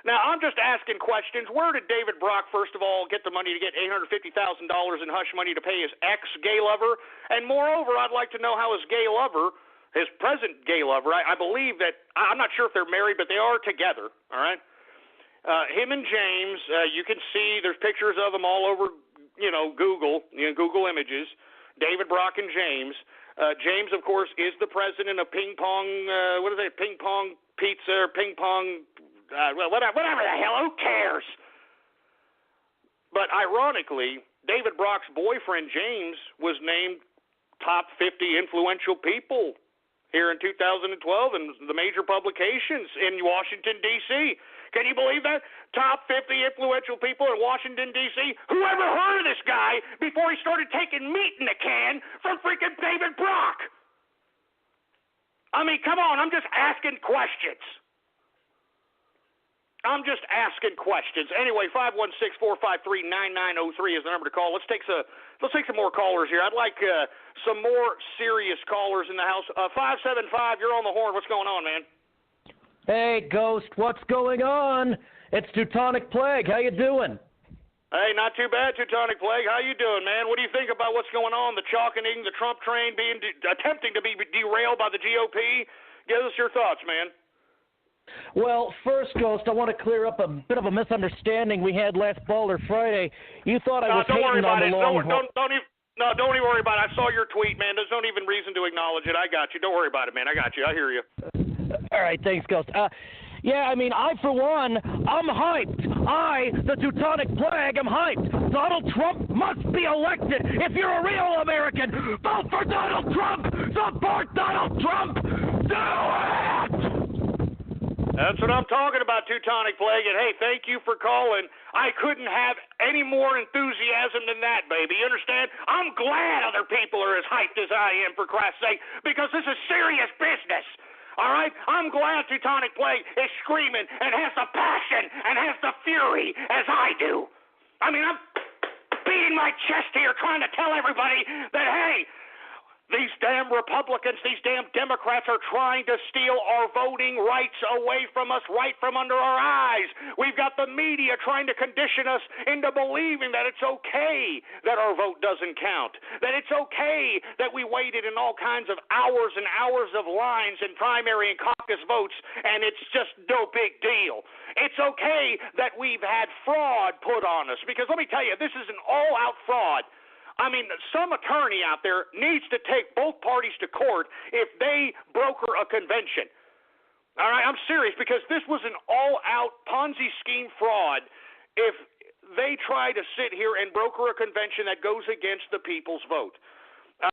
Now, I'm just asking questions. Where did David Brock, first of all, get the money to get $850,000 in hush money to pay his ex-gay lover? And moreover, I'd like to know how his gay lover, his present gay lover, I believe that, I'm not sure if they're married, but they are together, all right? Him and James, you can see there's pictures of them all over, Google, Google Images, David Brock and James. James, of course, is the president of Ping Pong, Ping Pong Pizza or Ping Pong... whatever the hell, who cares? But ironically, David Brock's boyfriend, James, was named top 50 influential people here in 2012 in the major publications in Washington, D.C. Can you believe that? Top 50 influential people in Washington, D.C. Who ever heard of this guy before he started taking meat in a can from freaking David Brock? I mean, come on, I'm just asking questions. I'm just asking questions. Anyway, 516-453-9903 is the number to call. Let's take some more callers here. I'd like some more serious callers in the house. 575, you're on the horn. What's going on, man? Hey, Ghost, what's going on? It's Teutonic Plague. How you doing? Hey, not too bad, Teutonic Plague. How you doing, man? What do you think about what's going on? The chalkening, the Trump train attempting to be derailed by the GOP? Give us your thoughts, man. Well, first, Ghost, I want to clear up a bit of a misunderstanding we had last Baller Friday. You thought I was hating on the long haul. Don't even worry about it. I saw your tweet, man. There's no even reason to acknowledge it. I got you. Don't worry about it, man. I got you. I hear you. All right, thanks, Ghost. Yeah, I mean, I, for one, I'm hyped. I, the Teutonic Plague, am hyped. Donald Trump must be elected. If you're a real American, vote for Donald Trump. Support Donald Trump. Do it! That's what I'm talking about, Teutonic Plague. And, hey, thank you for calling. I couldn't have any more enthusiasm than that, baby. You understand? I'm glad other people are as hyped as I am, for Christ's sake, because this is serious business. All right? I'm glad Teutonic Plague is screaming and has the passion and has the fury as I do. I mean, I'm beating my chest here trying to tell everybody that, hey, these damn Republicans, these damn Democrats are trying to steal our voting rights away from us, right from under our eyes. We've got the media trying to condition us into believing that it's okay that our vote doesn't count, that it's okay that we waited in all kinds of hours and hours of lines in primary and caucus votes, and it's just no big deal. It's okay that we've had fraud put on us, because let me tell you, this is an all-out fraud. I mean, some attorney out there needs to take both parties to court if they broker a convention. All right, I'm serious, because this was an all-out Ponzi scheme fraud if they try to sit here and broker a convention that goes against the people's vote.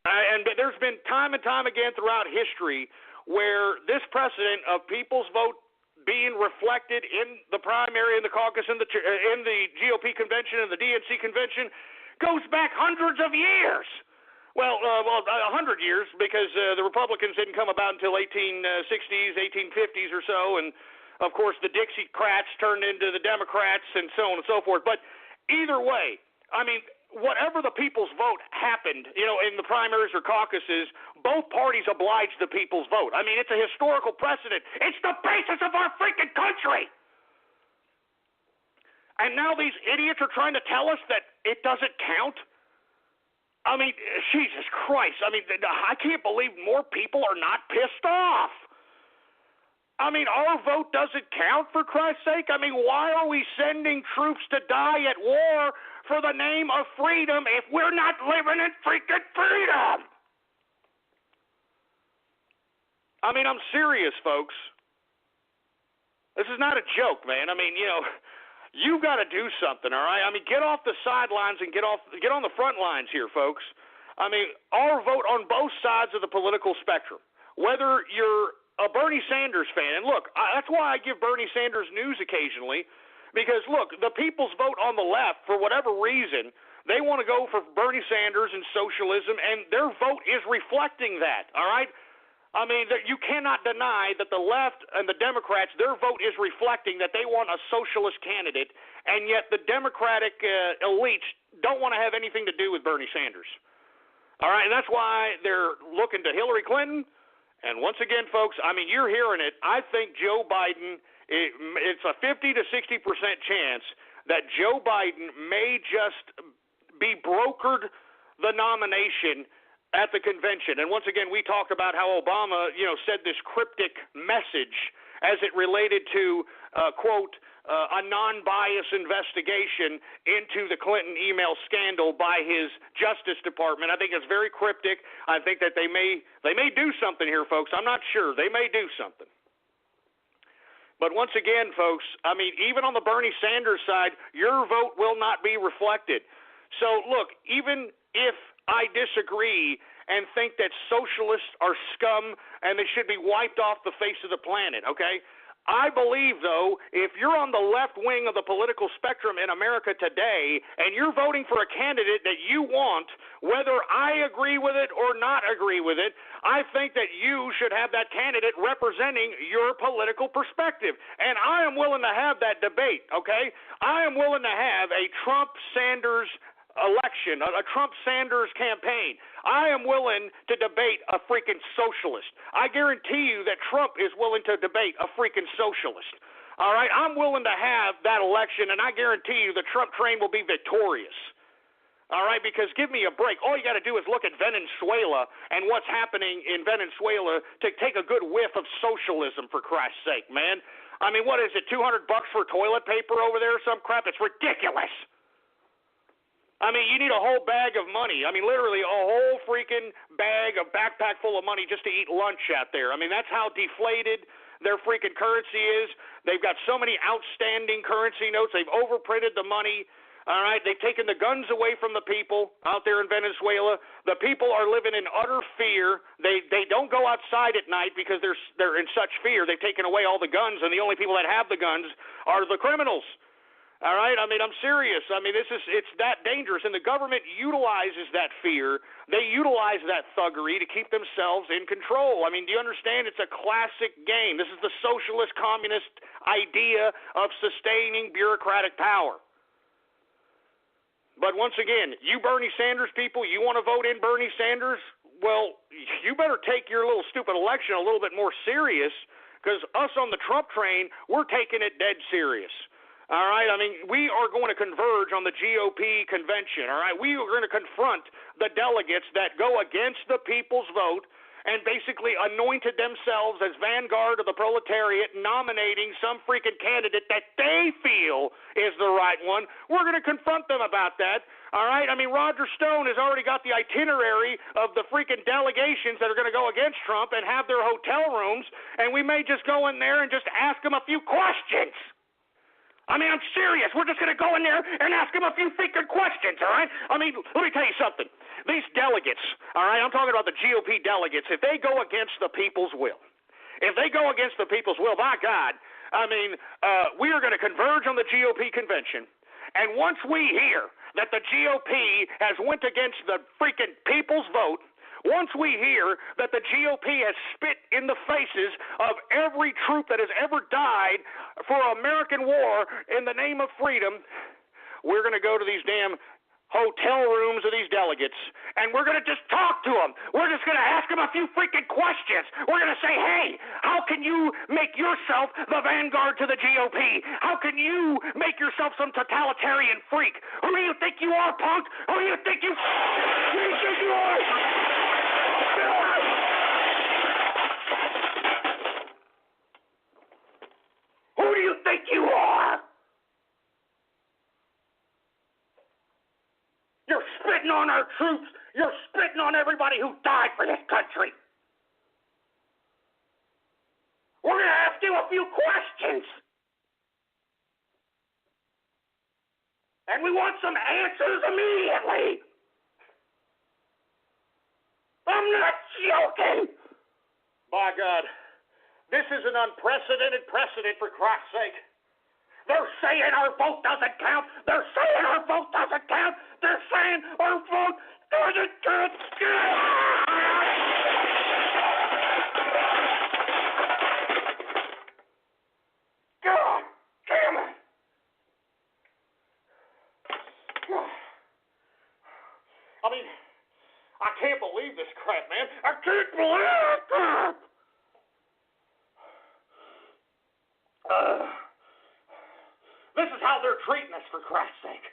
And there's been time and time again throughout history where this precedent of people's vote being reflected in the primary, in the caucus, in the GOP convention, and the DNC convention goes back hundreds of years. Well, 100 years, because the Republicans didn't come about until 1860s, 1850s or so, and of course the Dixiecrats turned into the Democrats and so on and so forth. But either way, I mean, whatever the people's vote happened, in the primaries or caucuses, both parties obliged the people's vote. I mean, it's a historical precedent. It's the basis of our freaking country. And now these idiots are trying to tell us that it doesn't count? I mean, Jesus Christ. I mean, I can't believe more people are not pissed off. I mean, our vote doesn't count, for Christ's sake? I mean, why are we sending troops to die at war for the name of freedom if we're not living in freaking freedom? I mean, I'm serious, folks. This is not a joke, man. I mean, you've got to do something, all right? I mean, get off the sidelines and get on the front lines here, folks. I mean, our vote on both sides of the political spectrum, whether you're a Bernie Sanders fan, and look, that's why I give Bernie Sanders news occasionally, because, look, the people's vote on the left, for whatever reason, they want to go for Bernie Sanders and socialism, and their vote is reflecting that, all right? I mean, you cannot deny that the left and the Democrats, their vote is reflecting that they want a socialist candidate, and yet the Democratic elites don't want to have anything to do with Bernie Sanders. All right, and that's why they're looking to Hillary Clinton. And once again, folks, I mean, you're hearing it. I think Joe Biden, it's a 50 to 60% chance that Joe Biden may just be brokered the nomination at the convention. And once again, we talked about how Obama, said this cryptic message as it related to, quote, a non-biased investigation into the Clinton email scandal by his Justice Department. I think it's very cryptic. I think that they may do something here, folks. I'm not sure. They may do something. But once again, folks, I mean, even on the Bernie Sanders side, your vote will not be reflected. So, look, even if I disagree and think that socialists are scum and they should be wiped off the face of the planet, okay? I believe, though, if you're on the left wing of the political spectrum in America today and you're voting for a candidate that you want, whether I agree with it or not agree with it, I think that you should have that candidate representing your political perspective. And I am willing to have that debate, okay? I am willing to have a Trump-Sanders election, a Trump-Sanders campaign. I am willing to debate a freaking socialist. I guarantee you that Trump is willing to debate a freaking socialist. All right? I'm willing to have that election, and I guarantee you the Trump train will be victorious. All right? Because give me a break. All you got to do is look at Venezuela and what's happening in Venezuela to take a good whiff of socialism, for Christ's sake, man. I mean, what is it, $200 for toilet paper over there or some crap? It's ridiculous. I mean, you need a whole bag of money. I mean, literally a whole freaking backpack full of money just to eat lunch out there. I mean, that's how deflated their freaking currency is. They've got so many outstanding currency notes. They've overprinted the money. All right, they've taken the guns away from the people out there in Venezuela. The people are living in utter fear. They don't go outside at night because they're in such fear. They've taken away all the guns, and the only people that have the guns are the criminals. All right, I mean, I'm serious. I mean, it's that dangerous, and the government utilizes that fear. They utilize that thuggery to keep themselves in control. I mean, do you understand? It's a classic game. This is the socialist communist idea of sustaining bureaucratic power. But once again, you Bernie Sanders people, you want to vote in Bernie Sanders? Well, you better take your little stupid election a little bit more serious, because us on the Trump train, we're taking it dead serious. All right, I mean, we are going to converge on the GOP convention, all right? We are going to confront the delegates that go against the people's vote and basically anointed themselves as vanguard of the proletariat, nominating some freaking candidate that they feel is the right one. We're going to confront them about that, all right? I mean, Roger Stone has already got the itinerary of the freaking delegations that are going to go against Trump and have their hotel rooms, and we may just go in there and just ask them a few questions. I mean, I'm serious. We're just going to go in there and ask them a few freaking questions, all right? I mean, let me tell you something. These delegates, all right, I'm talking about the GOP delegates, if they go against the people's will, by God, We are going to converge on the GOP convention. And once we hear that the GOP has went against the freaking people's vote, once we hear that the GOP has spit in the faces of every troop that has ever died for American war in the name of freedom, we're going to go to these damn hotel rooms of these delegates, and we're going to just talk to them. We're just going to ask them a few freaking questions. We're going to say, hey, how can you make yourself the vanguard to the GOP? How can you make yourself some totalitarian freak? Who do you think you are, punk? Who do you think you are? Who do you think you are? You're spitting on our troops. You're spitting on everybody who died for this country. We're going to ask you a few questions. And we want some answers immediately. I'm not joking. By God, this is an unprecedented precedent, for Christ's sake. They're saying our vote doesn't count. They're saying our vote doesn't count. They're saying our vote doesn't count. God damn it. I can't believe this crap, man. I can't believe it. This is how they're treating us, for Christ's sake.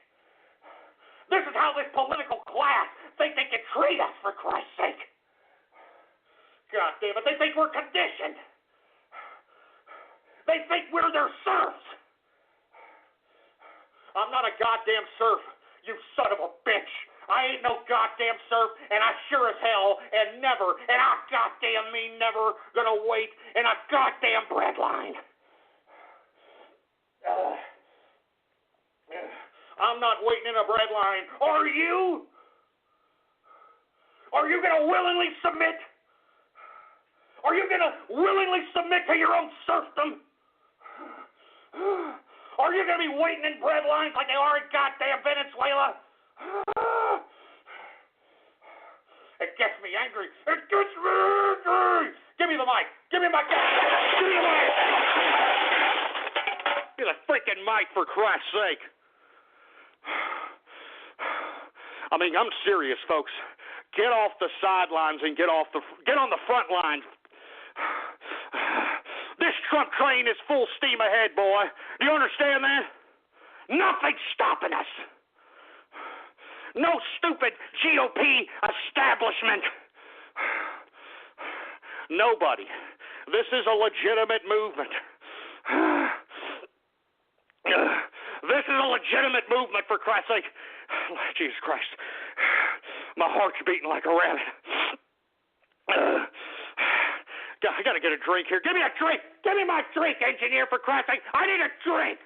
This is how this political class think they can treat us, for Christ's sake. God damn it, they think we're conditioned. They think we're their serfs. I'm not a goddamn serf, you son of a bitch. I ain't no goddamn serf, and I sure as hell and never, and I goddamn mean never, gonna wait in a goddamn bread line. I'm not waiting in a bread line. Are you? Are you going to willingly submit? Are you going to willingly submit to your own serfdom? Are you going to be waiting in bread lines like they are in goddamn Venezuela? It gets me angry. It gets me angry. Give me the mic. Give me my mic. Give me the mic. Give me the freaking mic, for Christ's sake. I'm serious, folks. Get off the sidelines and get on the front lines. This Trump train is full steam ahead, boy. Do you understand that? Nothing's stopping us. No stupid GOP establishment. Nobody. This is a legitimate movement. This is a legitimate movement, for Christ's sake. Jesus Christ. My heart's beating like a rabbit. I got to get a drink here. Give me a drink. Give me my drink, engineer, for Christ's sake. I need a drink.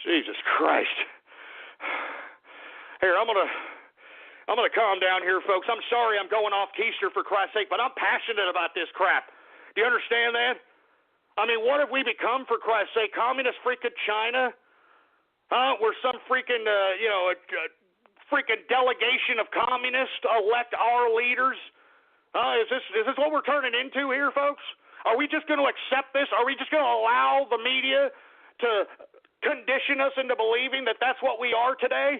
Jesus Christ. Here, I'm gonna calm down here, folks. I'm sorry I'm going off keister, for Christ's sake, but I'm passionate about this crap. Do you understand that? What have we become, for Christ's sake? Communist freaking China? We're some freaking, a freaking delegation of communists elect our leaders? Is this what we're turning into here, folks? Are we just going to accept this? Are we just going to allow the media to condition us into believing that that's what we are today?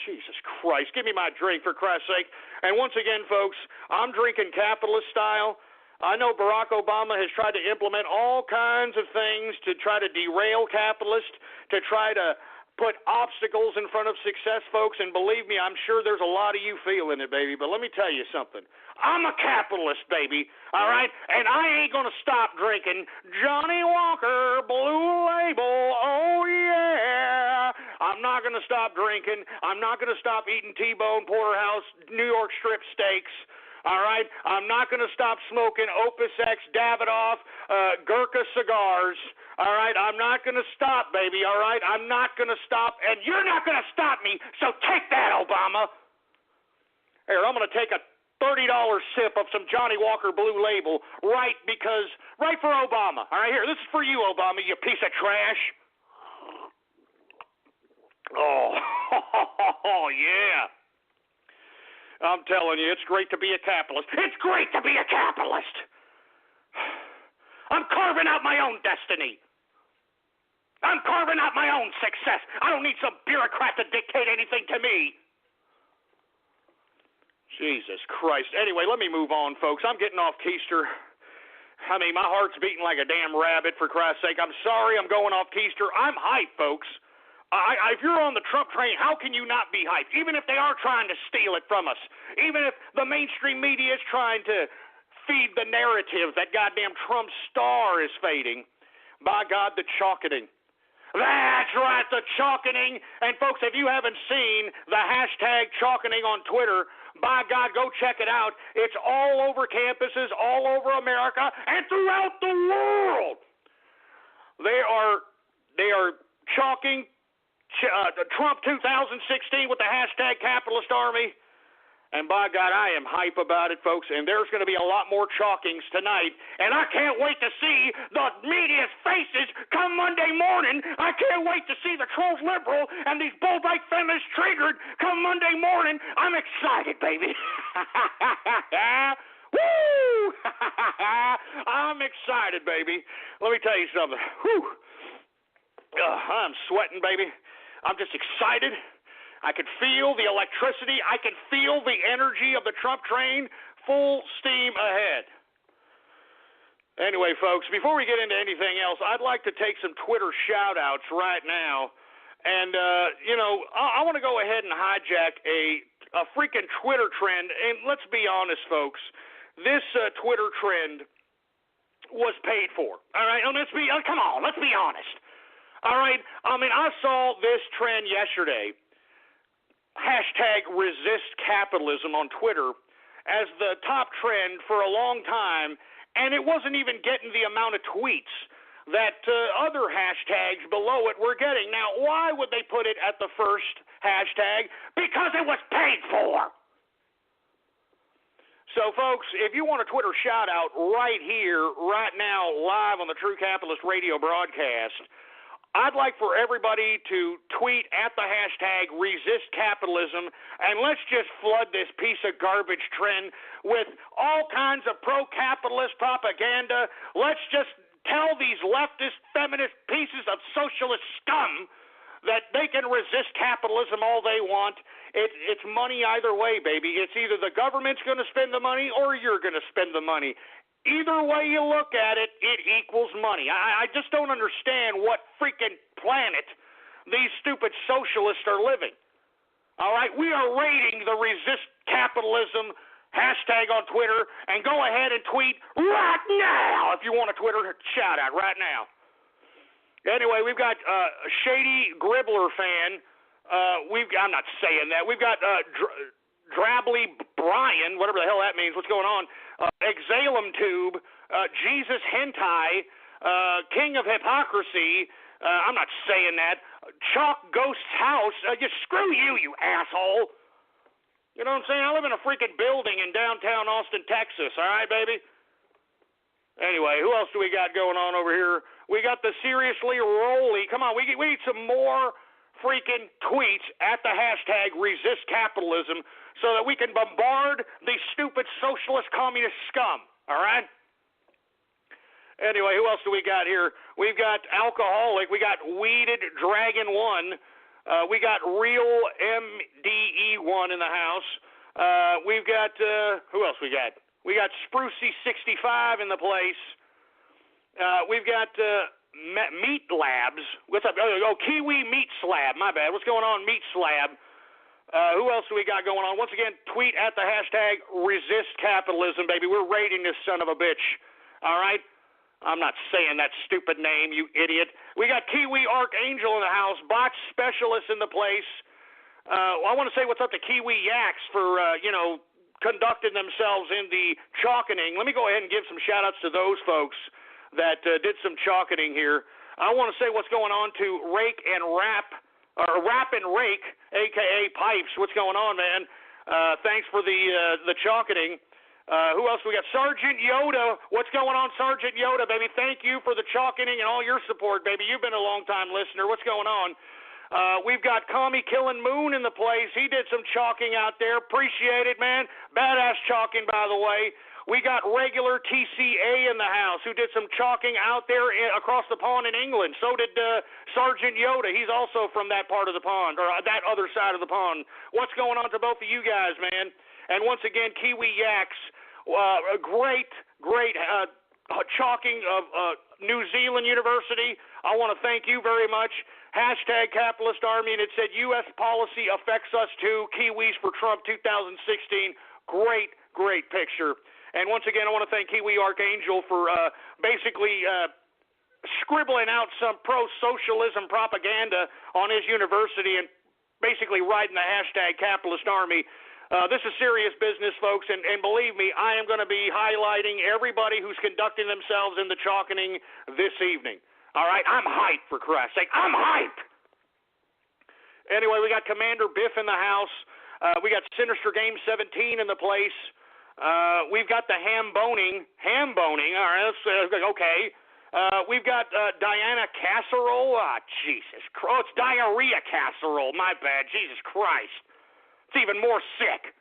Jesus Christ. Give me my drink, for Christ's sake. And once again, folks, I'm drinking capitalist style. I know Barack Obama has tried to implement all kinds of things to try to derail capitalists, to try to put obstacles in front of success, folks, and believe me, I'm sure there's a lot of you feeling it, baby, but let me tell you something. I'm a capitalist, baby, all right? And I ain't going to stop drinking Johnny Walker Blue Label, oh yeah. I'm not going to stop drinking. I'm not going to stop eating T-bone, porterhouse, New York strip steaks. All right, I'm not going to stop smoking Opus X, Davidoff, Gurkha cigars. All right, I'm not going to stop, baby. All right, I'm not going to stop, and you're not going to stop me. So take that, Obama. Here, I'm going to take a $30 sip of some Johnny Walker Blue Label right for Obama. All right, here, this is for you, Obama, you piece of trash. Oh, yeah. I'm telling you, it's great to be a capitalist. It's great to be a capitalist. I'm carving out my own destiny. I'm carving out my own success. I don't need some bureaucrat to dictate anything to me. Jesus Christ. Anyway, let me move on, folks. I'm getting off keister. I mean, my heart's beating like a damn rabbit, for Christ's sake. I'm sorry I'm going off keister. I'm hyped, folks. If you're on the Trump train, how can you not be hyped? Even if they are trying to steal it from us. Even if the mainstream media is trying to feed the narrative that goddamn Trump star is fading. By God, the chalkening. That's right, the chalkening. And, folks, if you haven't seen the hashtag chalkening on Twitter, by God, go check it out. It's all over campuses, all over America, and throughout the world. They are chalking Trump 2016 with the hashtag capitalist army. And by God, I am hype about it, folks, and there's going to be a lot more chalkings tonight. And I can't wait to see the media's faces come Monday morning. I can't wait to see the trolls liberal and these bull-like feminists triggered come Monday morning. I'm excited, baby. Woo! I'm excited, baby. Let me tell you something. Whew. I'm sweating, baby. I'm just excited. I can feel the electricity. I can feel the energy of the Trump train full steam ahead. Anyway, folks, before we get into anything else, I'd like to take some Twitter shout-outs right now. And, I want to go ahead and hijack a freaking Twitter trend. And let's be honest, folks, this Twitter trend was paid for. All right? Come on, let's be honest. All right? I mean, I saw this trend yesterday. Hashtag resist capitalism on Twitter as the top trend for a long time, and it wasn't even getting the amount of tweets that other hashtags below it were getting. Now, why would they put it at the first hashtag? Because it was paid for. So, folks, if you want a Twitter shout-out right here, right now, live on the True Capitalist Radio broadcast, I'd like for everybody to tweet at the hashtag resist capitalism, and let's just flood this piece of garbage trend with all kinds of pro-capitalist propaganda. Let's just tell these leftist, feminist pieces of socialist scum that they can resist capitalism all they want. It's money either way, baby. It's either the government's going to spend the money or you're going to spend the money. Either way you look at it, it equals money. I just don't understand what freaking planet these stupid socialists are living. All right? We are raiding the resist capitalism hashtag on Twitter, and go ahead and tweet right now if you want a Twitter shout-out right now. Anyway, we've got Shady Gribbler fan. I'm not saying that. We've got Drably Brian, whatever the hell that means. What's going on? Exhalum Tube, Jesus Hentai, King of Hypocrisy. I'm not saying that. Chalk Ghost's House. Just screw you, you asshole. You know what I'm saying? I live in a freaking building in downtown Austin, Texas. All right, baby? Anyway, who else do we got going on over here? We got the Seriously Rolly. Come on, we need some more freaking tweets at the hashtag resist capitalism so that we can bombard these stupid socialist communist scum, all right? Anyway, who else do we got here? We've got Alcoholic. We got Weeded Dragon 1. We got Real MDE1 in the house. We've got, who else we got? We got Sprucey 65 in the place. We've got Meat Labs. What's up? Oh, Kiwi Meat Slab. My bad. What's going on, Meat Slab? Who else do we got going on? Once again, tweet at the hashtag resist capitalism, baby. We're raiding this son of a bitch. All right? I'm not saying that stupid name, you idiot. We got Kiwi Archangel in the house, botch specialists in the place. I want to say what's up to Kiwi Yaks for, conducting themselves in the chalkening. Let me go ahead and give some shout-outs to those folks that did some chalkening here. I want to say what's going on to Rap and Rake, a.k.a. Pipes. What's going on, man? Thanks for the chalketing. Who else we got? Sergeant Yoda. What's going on, Sergeant Yoda, baby? Thank you for the chalkening and all your support, baby. You've been a long-time listener. What's going on? We've got Commie Killing Moon in the place. He did some chalking out there. Appreciate it, man. Badass chalking, by the way. We got regular TCA in the house who did some chalking out there across the pond in England. So did Sergeant Yoda. He's also from that part of the pond, or that other side of the pond. What's going on to both of you guys, man? And once again, Kiwi Yaks, a great chalking of New Zealand University. I want to thank you very much. Hashtag Capitalist Army, and it said U.S. policy affects us too. Kiwis for Trump 2016. Great picture. And once again, I want to thank Kiwi Archangel for basically scribbling out some pro-socialism propaganda on his university and basically riding the hashtag Capitalist Army. This is serious business, folks, and believe me, I am going to be highlighting everybody who's conducting themselves in the chalkening this evening. All right? I'm hyped, for Christ's sake. I'm hyped! Anyway, we got Commander Biff in the house. We got Sinister Game 17 in the place. We've got the ham boning. All right, okay. We've got Diana Casserole. Jesus Christ. It's diarrhea casserole. My bad. Jesus Christ. It's even more sick.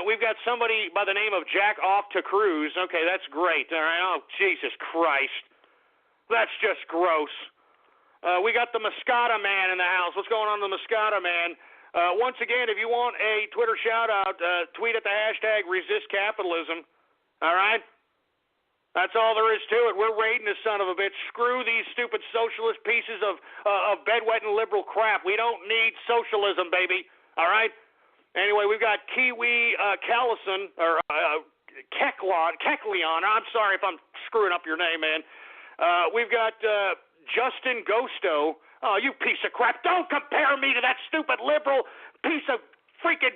We've got somebody by the name of Jack Off to Cruise. Okay, that's great. All right. Oh, Jesus Christ. That's just gross. We got the Moscata Man in the house. What's going on with the Moscata Man? Once again, if you want a Twitter shout-out, tweet at the hashtag #ResistCapitalism. All right? That's all there is to it. We're raiding this son of a bitch. Screw these stupid socialist pieces of bedwetting liberal crap. We don't need socialism, baby. All right? Anyway, we've got Kiwi Callison, or Kekleon. I'm sorry if I'm screwing up your name, man. We've got Justin Gosto. Oh, you piece of crap. Don't compare me to that stupid liberal piece of freaking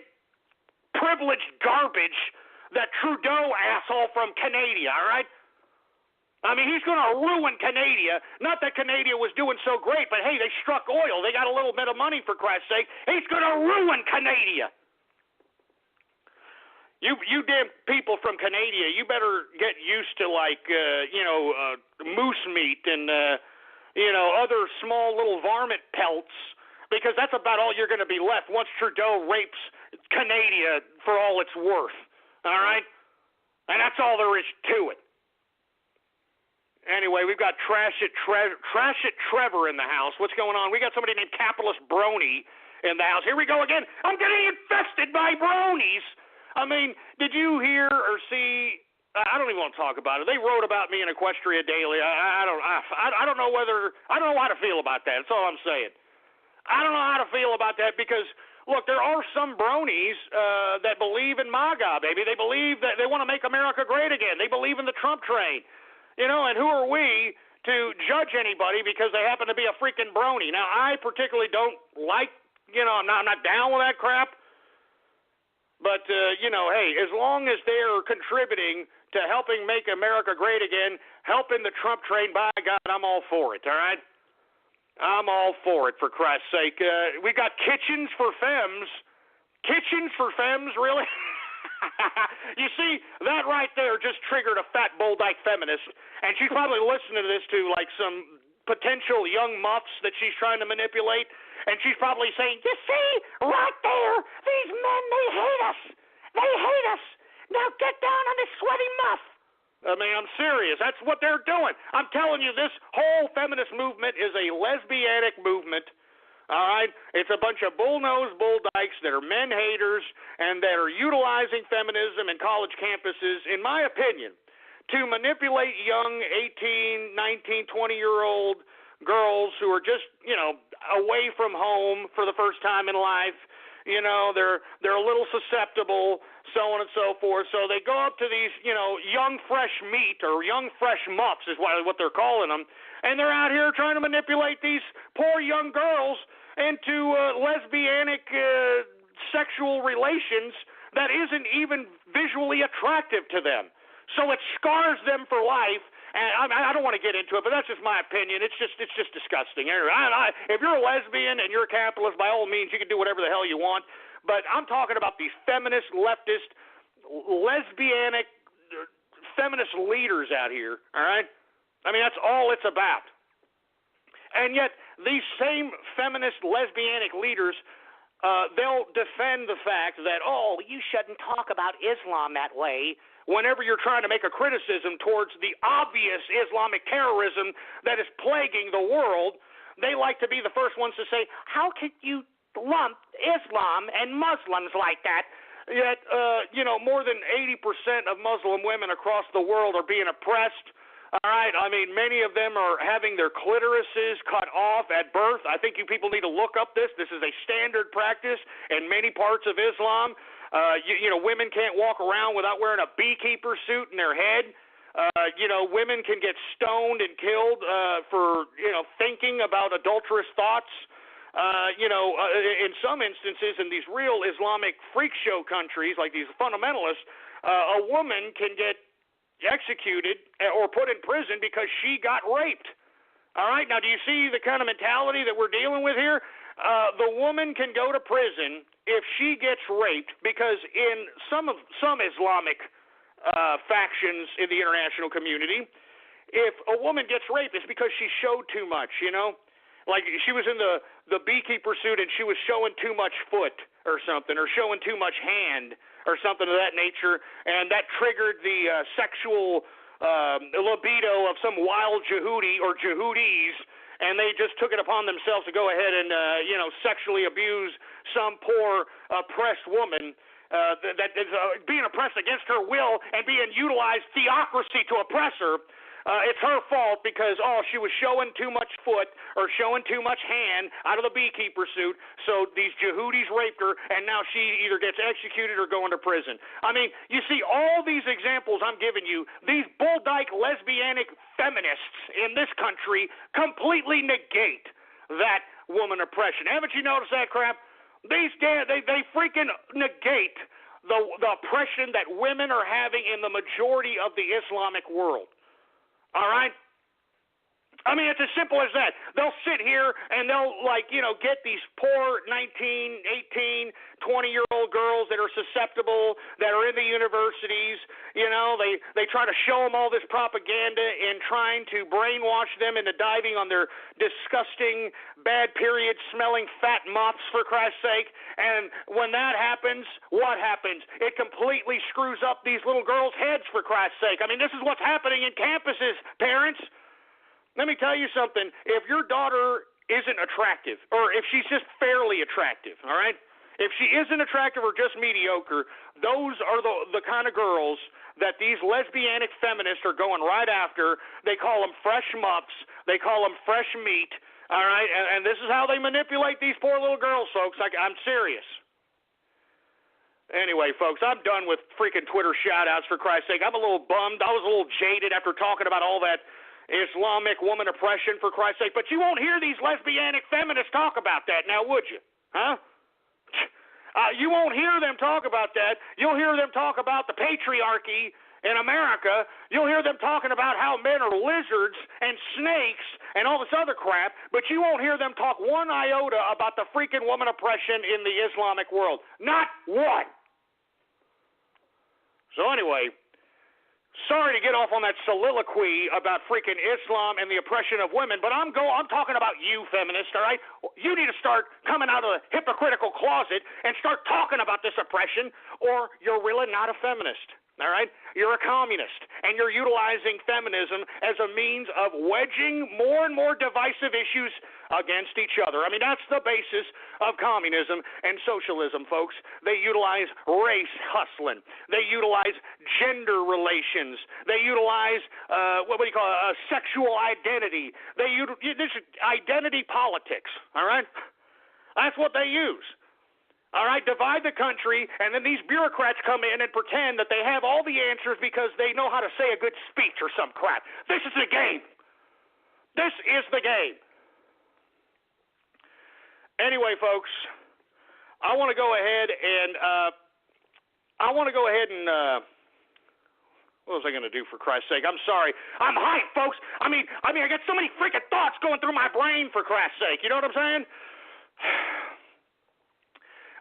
privileged garbage, that Trudeau asshole from Canada, all right? I mean, he's going to ruin Canada. Not that Canada was doing so great, but hey, they struck oil. They got a little bit of money, for Christ's sake. He's going to ruin Canada. You damn people from Canada, you better get used to, like, moose meat and, other small little varmint pelts, because that's about all you're going to be left once Trudeau rapes Canada for all it's worth, all right? And that's all there is to it. Anyway, we've got Trash It Trevor in the house. What's going on? We got somebody named Capitalist Brony in the house. Here we go again. I'm getting infested by bronies. I mean, did you hear or see? I don't even want to talk about it. They wrote about me in Equestria Daily. I don't know how to feel about that. That's all I'm saying. I don't know how to feel about that because, look, there are some bronies that believe in MAGA, baby. They believe that they want to make America great again. They believe in the Trump train. And who are we to judge anybody because they happen to be a freaking brony? Now, I particularly don't like, I'm not down with that crap. But, hey, as long as they're contributing to helping make America great again, helping the Trump train, by God, I'm all for it, all right? I'm all for it, for Christ's sake. We got Kitchens for Femmes. Kitchens for Femmes, really? You see, that right there just triggered a fat bull-dyke feminist, and she's probably listening to this to, like, some potential young muffs that she's trying to manipulate, and she's probably saying, you see, right there, these men, they hate us. They hate us. Now get down on this sweaty muff. I mean, I'm serious. That's what they're doing. I'm telling you, this whole feminist movement is a lesbianic movement. All right? It's a bunch of bull-nosed bull dykes that are men haters and that are utilizing feminism in college campuses, in my opinion, to manipulate young 18, 19, 20-year-old girls who are just, away from home for the first time in life. They're a little susceptible, so on and so forth. So they go up to these, young fresh meat or young fresh muffs is what they're calling them, and they're out here trying to manipulate these poor young girls into lesbianic sexual relations that isn't even visually attractive to them. So it scars them for life. And I don't want to get into it, but that's just my opinion. It's just disgusting. If you're a lesbian and you're a capitalist, by all means, you can do whatever the hell you want. But I'm talking about these feminist, leftist, lesbianic, feminist leaders out here, all right? I mean, that's all it's about. And yet these same feminist, lesbianic leaders, they'll defend the fact that, oh, you shouldn't talk about Islam that way whenever you're trying to make a criticism towards the obvious Islamic terrorism that is plaguing the world. They like to be the first ones to say, how can you lump Islam and Muslims like that? Yet, more than 80% of Muslim women across the world are being oppressed. All right, I mean, many of them are having their clitorises cut off at birth. I think you people need to look up this. This is a standard practice in many parts of Islam. Women can't walk around without wearing a beekeeper suit in their head. Women can get stoned and killed for, thinking about adulterous thoughts. In some instances, in these real Islamic freak show countries, like these fundamentalists, a woman can get executed or put in prison because she got raped. All right, now do you see the kind of mentality that we're dealing with here? The woman can go to prison if she gets raped because in some Islamic factions in the international community, if a woman gets raped, it's because she showed too much, Like she was in the beekeeper suit and she was showing too much foot or something, or showing too much hand or something of that nature, and that triggered the sexual libido of some wild Jehudi or Jehudis, and they just took it upon themselves to go ahead and, sexually abuse some poor oppressed woman that is being oppressed against her will and being utilized theocracy to oppress her. It's her fault because, she was showing too much foot or showing too much hand out of the beekeeper suit, so these Jehudis raped her, and now she either gets executed or going to prison. I mean, you see, all these examples I'm giving you, these bull-dyke lesbianic feminists in this country completely negate that woman oppression. Haven't you noticed that crap? They freaking negate the oppression that women are having in the majority of the Islamic world. All right? I mean, it's as simple as that. They'll sit here and they'll, get these poor 19, 18, 20-year-old girls that are susceptible, that are in the universities. They try to show them all this propaganda and trying to brainwash them into diving on their disgusting, bad period-smelling fat muffs, for Christ's sake. And when that happens, what happens? It completely screws up these little girls' heads, for Christ's sake. I mean, this is what's happening in campuses, parents. Let me tell you something. If your daughter isn't attractive, or if she's just fairly attractive, all right? If she isn't attractive or just mediocre, those are the kind of girls that these lesbianic feminists are going right after. They call them fresh muffs. They call them fresh meat, all right? And this is how they manipulate these poor little girls, folks. I'm serious. Anyway, folks, I'm done with freaking Twitter shout-outs, for Christ's sake. I'm a little bummed. I was a little jaded after talking about all that Islamic woman oppression, for Christ's sake. But you won't hear these lesbianic feminists talk about that now, would you? Huh? You won't hear them talk about that. You'll hear them talk about the patriarchy in America. You'll hear them talking about how men are lizards and snakes and all this other crap, but you won't hear them talk one iota about the freaking woman oppression in the Islamic world. Not one. So anyway, sorry to get off on that soliloquy about freaking Islam and the oppression of women, but I'm talking about you, feminists, all right? You need to start coming out of the hypocritical closet and start talking about this oppression, or you're really not a feminist, all right? You're a communist, and you're utilizing feminism as a means of wedging more and more divisive issues against each other. I mean, that's the basis of communism and socialism, folks. They utilize race hustling. They utilize gender relations. They utilize, sexual identity. This is identity politics, all right? That's what they use. All right, divide the country, and then these bureaucrats come in and pretend that they have all the answers because they know how to say a good speech or some crap. This is the game. This is the game. Anyway, folks, I want to go ahead and what was I going to do, for Christ's sake? I'm sorry. I'm hyped, folks. I mean, I got so many freaking thoughts going through my brain, for Christ's sake. You know what I'm saying?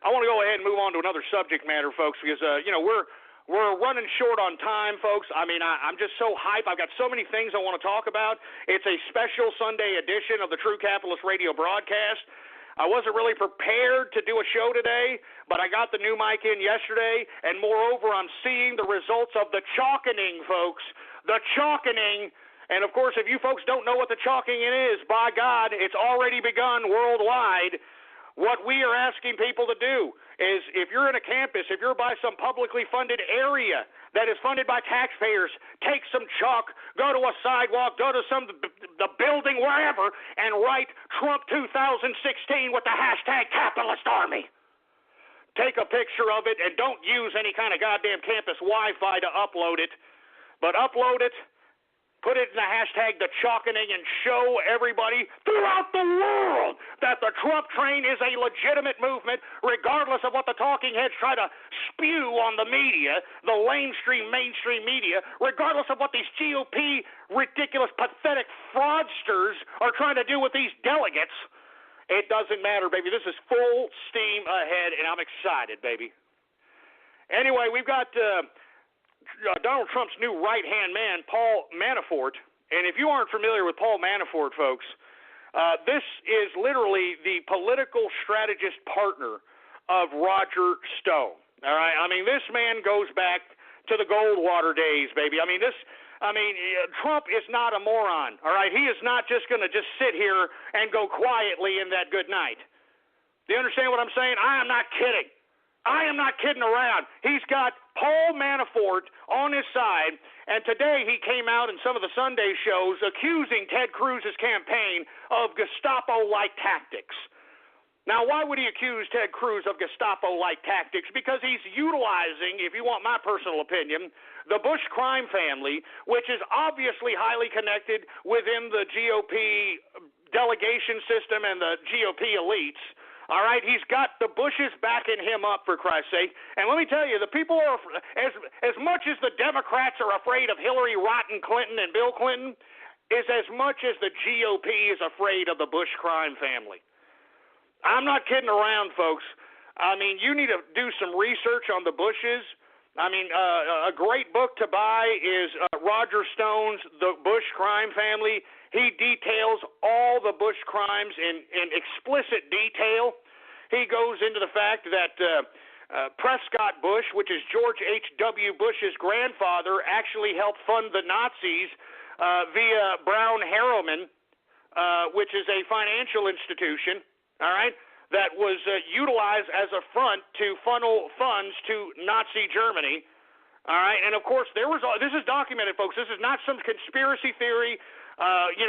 I want to go ahead and move on to another subject matter, folks, because we're running short on time, folks. I mean, I'm just so hyped. I've got so many things I want to talk about. It's a special Sunday edition of the True Capitalist Radio broadcast. I wasn't really prepared to do a show today, but I got the new mic in yesterday, and moreover, I'm seeing the results of the chalkening, folks. The chalkening. And, of course, if you folks don't know what the chalking is, by God, it's already begun worldwide. What we are asking people to do is, if you're in a campus, if you're by some publicly funded area that is funded by taxpayers, take some chalk, go to a sidewalk, go to the building, wherever, and write Trump 2016 with the hashtag capitalist army. Take a picture of it, and don't use any kind of goddamn campus Wi-Fi to upload it, but upload it, put it in the hashtag the chalkening, and show everybody throughout the world that the Trump train is a legitimate movement, regardless of what the talking heads try to spew on the media, the mainstream media, regardless of what these GOP ridiculous, pathetic fraudsters are trying to do with these delegates. It doesn't matter, baby. This is full steam ahead, and I'm excited, baby. Anyway, we've got Donald Trump's new right-hand man, Paul Manafort. And if you aren't familiar with Paul Manafort, folks, this is literally the political strategist partner of Roger Stone. All right? I mean, this man goes back to the Goldwater days, baby. Trump is not a moron. All right? He is not just going to just sit here and go quietly in that good night. Do you understand what I'm saying? I am not kidding. I am not kidding around. He's got Paul Manafort on his side, and today he came out in some of the Sunday shows accusing Ted Cruz's campaign of Gestapo-like tactics. Now, why would he accuse Ted Cruz of Gestapo-like tactics? Because he's utilizing, if you want my personal opinion, the Bush crime family, which is obviously highly connected within the GOP delegation system and the GOP elites. All right, he's got the Bushes backing him up, for Christ's sake. And let me tell you, the people are, as much as the Democrats are afraid of Hillary Rotten Clinton and Bill Clinton, is as much as the GOP is afraid of the Bush crime family. I'm not kidding around, folks. I mean, you need to do some research on the Bushes. I mean, a great book to buy is Roger Stone's The Bush Crime Family. He details all the Bush crimes in explicit detail. He goes into the fact that Prescott Bush, which is George H.W. Bush's grandfather, actually helped fund the Nazis via Brown Harriman, which is a financial institution, all right, that was utilized as a front to funnel funds to Nazi Germany. All right, and of course this is documented, folks. This is not some conspiracy theory.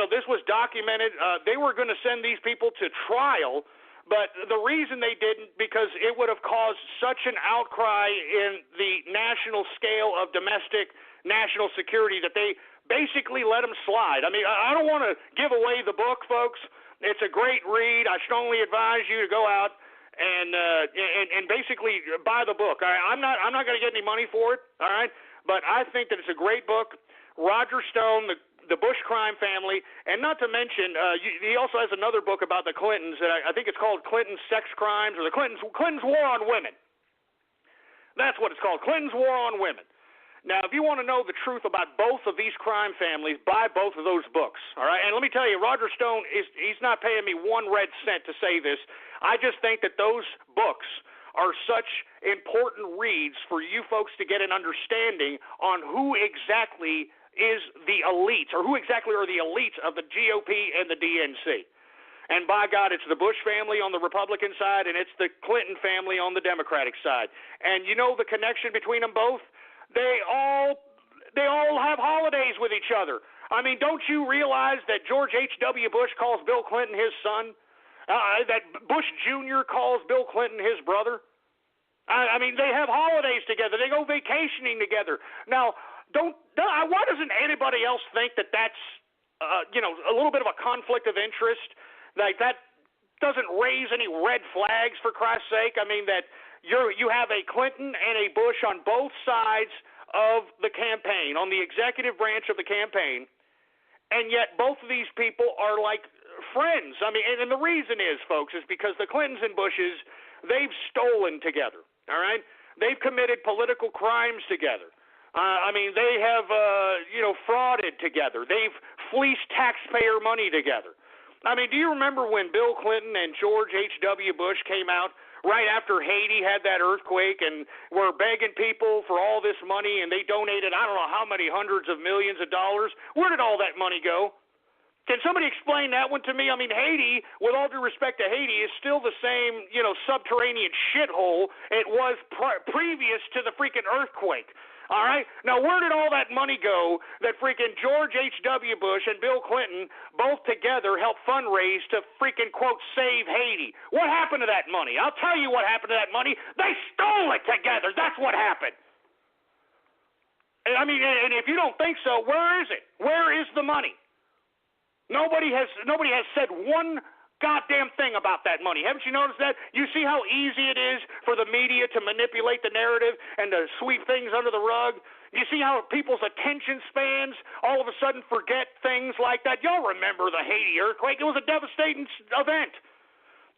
This was documented. They were going to send these people to trial, but the reason they didn't, because it would have caused such an outcry in the national scale of domestic national security that they basically let them slide. I mean, I don't want to give away the book, folks. It's a great read. I strongly advise you to go out and basically buy the book. All right? I'm not going to get any money for it. All right, but I think that it's a great book. Roger Stone, the Bush crime family, and not to mention, he also has another book about the Clintons that I think it's called Clinton's Sex Crimes, or the Clinton's War on Women. That's what it's called, Clinton's War on Women. Now, if you want to know the truth about both of these crime families, buy both of those books, all right? And let me tell you, Roger Stone, he's not paying me one red cent to say this. I just think that those books are such important reads for you folks to get an understanding on who exactly is the elites, or who exactly are the elites of the GOP and the DNC. And by God, it's the Bush family on the Republican side, and it's the Clinton family on the Democratic side. And you know the connection between them both? They all have holidays with each other. I mean, don't you realize that George H.W. Bush calls Bill Clinton his son? That Bush Jr. calls Bill Clinton his brother? I mean, they have holidays together. They go vacationing together. Now, why doesn't anybody else think that that's, a little bit of a conflict of interest? Like, that doesn't raise any red flags, for Christ's sake? I mean, that you have a Clinton and a Bush on both sides of the campaign, on the executive branch of the campaign, and yet both of these people are like friends. I mean, and the reason is, folks, is because the Clintons and Bushes, they've stolen together, all right? They've committed political crimes together. They have, frauded together. They've fleeced taxpayer money together. Do you remember when Bill Clinton and George H.W. Bush came out right after Haiti had that earthquake and were begging people for all this money, and they donated I don't know how many hundreds of millions of dollars? Where did all that money go? Can somebody explain that one to me? Haiti, with all due respect to Haiti, is still the same, subterranean shithole it was previous to the freaking earthquake. All right? Now, where did all that money go that freaking George H.W. Bush and Bill Clinton both together helped fundraise to freaking, quote, save Haiti? What happened to that money? I'll tell you what happened to that money. They stole it together. That's what happened. And if you don't think so, where is it? Where is the money? Nobody has said one goddamn thing about that money. Haven't you noticed that? You see how easy it is for the media to manipulate the narrative and to sweep things under the rug? You see how people's attention spans all of a sudden forget things like that? Y'all remember the Haiti earthquake. It was a devastating event.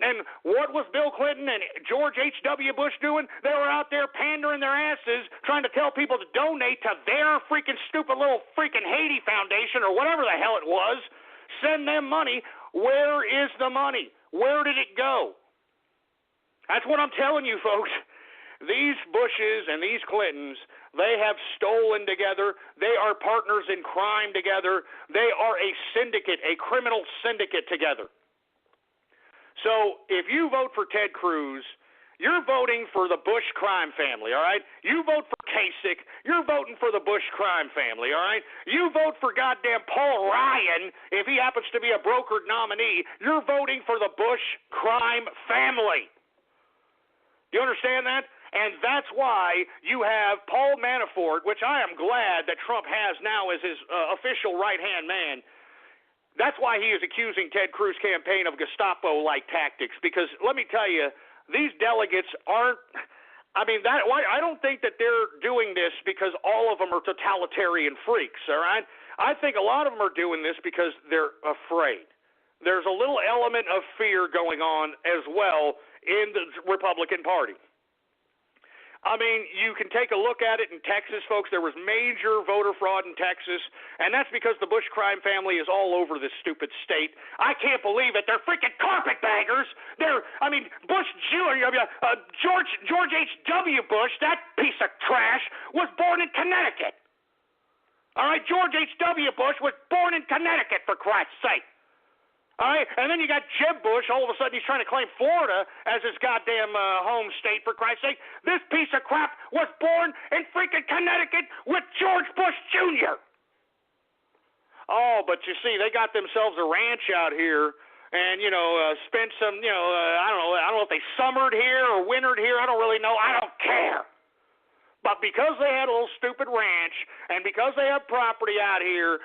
And what was Bill Clinton and George H.W. Bush doing? They were out there pandering their asses, trying to tell people to donate to their freaking stupid little freaking Haiti Foundation or whatever the hell it was. Send them money. Where is the money? Where did it go? That's what I'm telling you, folks. These Bushes and these Clintons, they have stolen together. They are partners in crime together. They are a syndicate, a criminal syndicate together. So if you vote for Ted Cruz, you're voting for the Bush crime family, all right? You vote for Kasich, you're voting for the Bush crime family, all right? You vote for goddamn Paul Ryan, if he happens to be a brokered nominee, you're voting for the Bush crime family. Do you understand that? And that's why you have Paul Manafort, which I am glad that Trump has now as his official right-hand man. That's why he is accusing Ted Cruz's campaign of Gestapo-like tactics, because let me tell you, these delegates aren't – I don't think that they're doing this because all of them are totalitarian freaks, all right? I think a lot of them are doing this because they're afraid. There's a little element of fear going on as well in the Republican Party. You can take a look at it in Texas, folks. There was major voter fraud in Texas, and that's because the Bush crime family is all over this stupid state. I can't believe it. They're freaking carpetbaggers. Bush Jr., George H.W. Bush, that piece of trash, was born in Connecticut. All right, George H.W. Bush was born in Connecticut, for Christ's sake. All right, and then you got Jeb Bush. All of a sudden, he's trying to claim Florida as his goddamn home state, for Christ's sake. This piece of crap was born in freaking Connecticut with George Bush Jr. Oh, but you see, they got themselves a ranch out here and, spent some, I don't know if they summered here or wintered here. I don't really know. I don't care. But because they had a little stupid ranch and because they have property out here,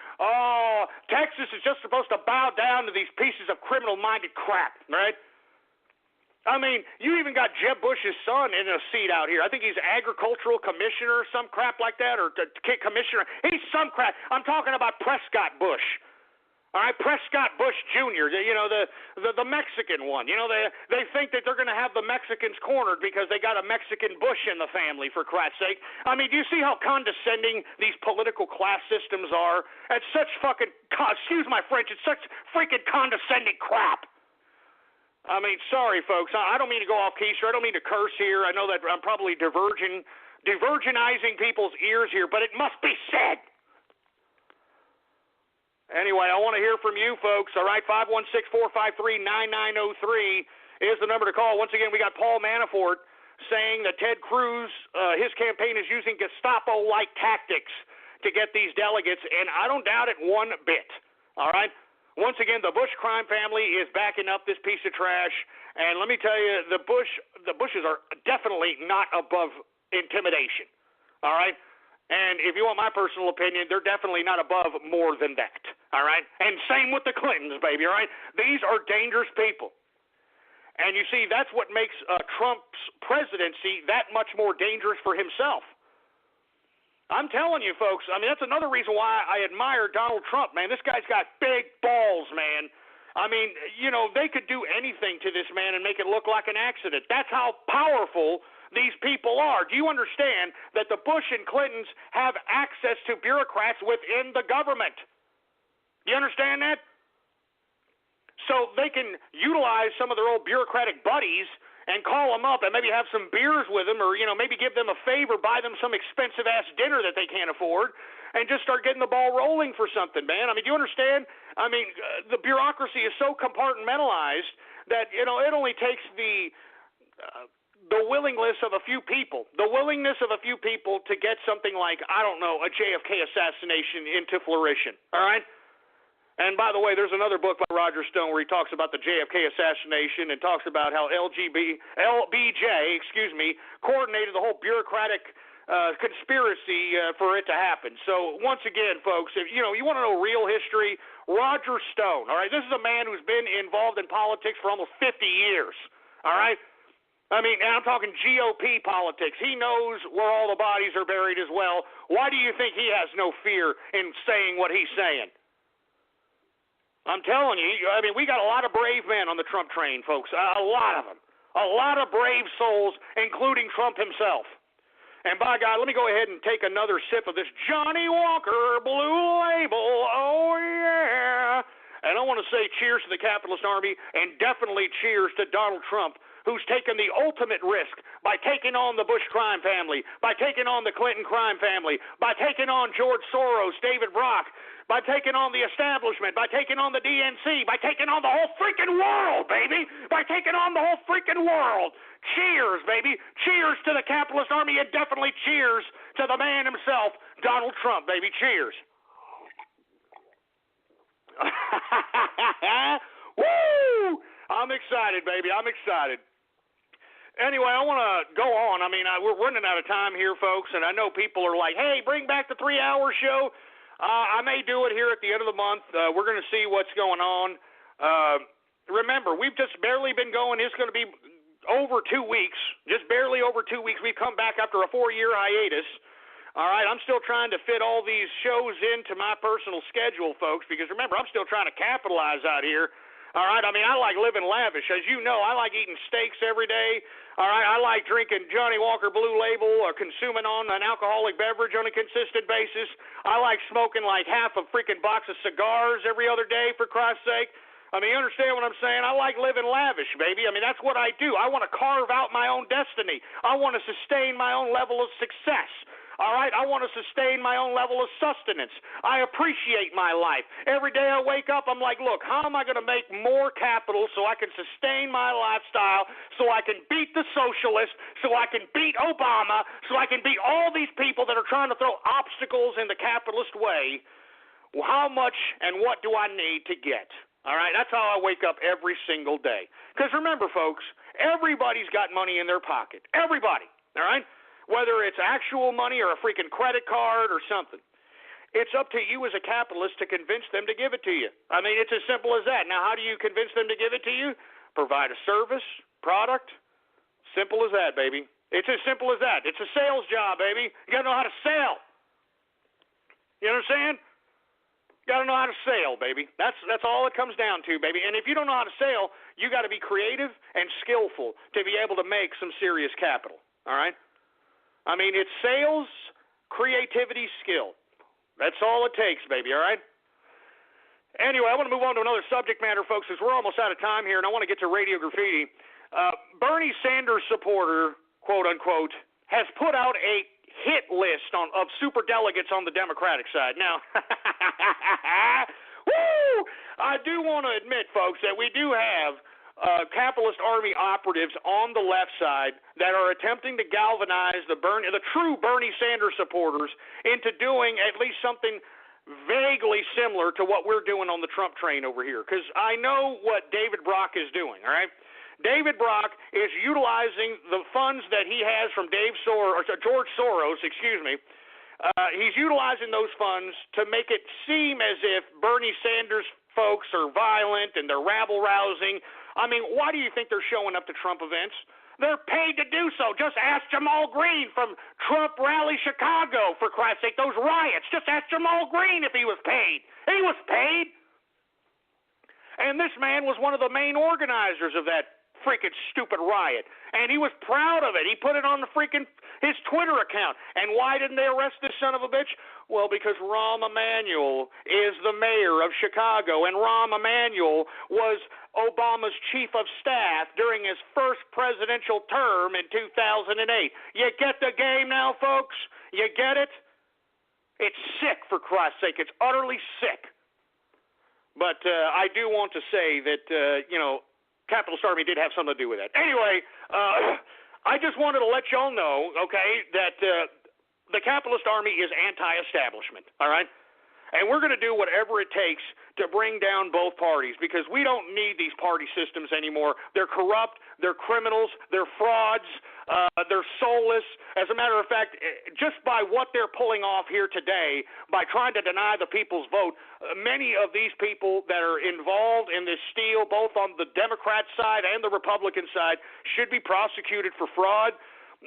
Texas is just supposed to bow down to these pieces of criminal-minded crap, right? You even got Jeb Bush's son in a seat out here. I think he's agricultural commissioner or some crap like that, or commissioner. He's some crap. I'm talking about Prescott Bush. All right, Prescott Bush Jr., the Mexican one. They think that they're going to have the Mexicans cornered because they got a Mexican Bush in the family, for Christ's sake. Do you see how condescending these political class systems are? It's such fucking, excuse my French, it's such freaking condescending crap. Sorry, folks. I don't mean to go off keister. I don't mean to curse here. I know that I'm probably diversionizing people's ears here, but it must be said. Anyway, I want to hear from you folks, all right? 516-453-9903 is the number to call. Once again, we got Paul Manafort saying that Ted Cruz, his campaign is using Gestapo-like tactics to get these delegates, and I don't doubt it one bit, all right? Once again, the Bush crime family is backing up this piece of trash, and let me tell you, the Bushes are definitely not above intimidation, all right? And if you want my personal opinion, they're definitely not above more than that, all right? And same with the Clintons, baby, all right? These are dangerous people. And you see, that's what makes Trump's presidency that much more dangerous for himself. I'm telling you, folks, that's another reason why I admire Donald Trump, man. This guy's got big balls, man. I mean, they could do anything to this man and make it look like an accident. That's how powerful these people are. Do you understand that the Bush and Clintons have access to bureaucrats within the government? Do you understand that? So they can utilize some of their old bureaucratic buddies and call them up and maybe have some beers with them, or, maybe give them a favor, buy them some expensive-ass dinner that they can't afford, and just start getting the ball rolling for something, man. I mean, do you understand? I mean, the bureaucracy is so compartmentalized that, it only takes the willingness of a few people, to get something like, I don't know, a JFK assassination into fruition, all right? And by the way, there's another book by Roger Stone where he talks about the JFK assassination and talks about how LBJ, coordinated the whole bureaucratic conspiracy for it to happen. So once again, folks, if you want to know real history, Roger Stone, all right? This is a man who's been involved in politics for almost 50 years, all right? I mean, and I'm talking GOP politics. He knows where all the bodies are buried as well. Why do you think he has no fear in saying what he's saying? I'm telling you, I mean, we got a lot of brave men on the Trump train, folks, a lot of them. A lot of brave souls, including Trump himself. And by God, let me go ahead and take another sip of this Johnny Walker Blue Label. Oh, yeah. And I want to say cheers to the capitalist army, and definitely cheers to Donald Trump, who's taken the ultimate risk by taking on the Bush crime family, by taking on the Clinton crime family, by taking on George Soros, David Brock, by taking on the establishment, by taking on the DNC, by taking on the whole freaking world, baby, by taking on the whole freaking world. Cheers, baby. Cheers to the capitalist army, and definitely cheers to the man himself, Donald Trump, baby. Cheers. Woo! I'm excited, baby. I'm excited. Anyway, I want to go on. I mean, we're running out of time here, folks, and I know people are like, hey, bring back the 3-hour show. I may do it here at the end of the month. We're going to see what's going on. Remember, we've just barely been going. It's going to be over 2 weeks, just barely over 2 weeks. We've come back after a 4-year hiatus. All right, I'm still trying to fit all these shows into my personal schedule, folks, because remember, I'm still trying to capitalize out here. All right, I mean, I like living lavish. As you know, I like eating steaks every day. All right, I like drinking Johnny Walker Blue Label or consuming on an alcoholic beverage on a consistent basis. I like smoking like half a freaking box of cigars every other day, for Christ's sake. I mean, you understand what I'm saying? I like living lavish, baby. I mean, that's what I do. I want to carve out my own destiny. I want to sustain my own level of success. All right, I want to sustain my own level of sustenance. I appreciate my life. Every day I wake up, I'm like, look, how am I going to make more capital so I can sustain my lifestyle, so I can beat the socialists, so I can beat Obama, so I can beat all these people that are trying to throw obstacles in the capitalist way? Well, how much and what do I need to get? All right, that's how I wake up every single day. Because remember, folks, everybody's got money in their pocket. Everybody, all right? Whether it's actual money or a freaking credit card or something. It's up to you as a capitalist to convince them to give it to you. I mean, it's as simple as that. Now, how do you convince them to give it to you? Provide a service, product. Simple as that, baby. It's as simple as that. It's a sales job, baby. You got to know how to sell. You understand? You got to know how to sell, baby. That's all it comes down to, baby. And if you don't know how to sell, you got to be creative and skillful to be able to make some serious capital. All right? I mean, it's sales, creativity, skill. That's all it takes, baby, all right? Anyway, I want to move on to another subject matter, folks, because we're almost out of time here, and I want to get to Radio Graffiti. Bernie Sanders supporter, quote-unquote, has put out a hit list of superdelegates on the Democratic side. Now, woo! I do want to admit, folks, that we do have capitalist army operatives on the left side that are attempting to galvanize the true Bernie Sanders supporters into doing at least something vaguely similar to what we're doing on the Trump train over here. Because I know what David Brock is doing, all right? David Brock is utilizing the funds that he has from George Soros, he's utilizing those funds to make it seem as if Bernie Sanders folks are violent and they're rabble-rousing. I mean, why do you think they're showing up to Trump events? They're paid to do so. Just ask Jamal Green from Trump Rally Chicago, for Christ's sake, those riots. Just ask Jamal Green if he was paid. He was paid. And this man was one of the main organizers of that freaking stupid riot. And he was proud of it. He put it on the his Twitter account. And why didn't they arrest this son of a bitch? Well, because Rahm Emanuel is the mayor of Chicago, and Rahm Emanuel was Obama's chief of staff during his first presidential term in 2008. You get the game now, folks? You get it? It's sick, for Christ's sake. It's utterly sick. But I do want to say that, Capitalist Army did have something to do with that. Anyway, I just wanted to let y'all know, okay, that the Capitalist Army is anti-establishment, all right? And we're going to do whatever it takes to bring down both parties, because we don't need these party systems anymore. They're corrupt, they're criminals, they're frauds, they're soulless. As a matter of fact, just by what they're pulling off here today, by trying to deny the people's vote, many of these people that are involved in this steal, both on the Democrat side and the Republican side, should be prosecuted for fraud.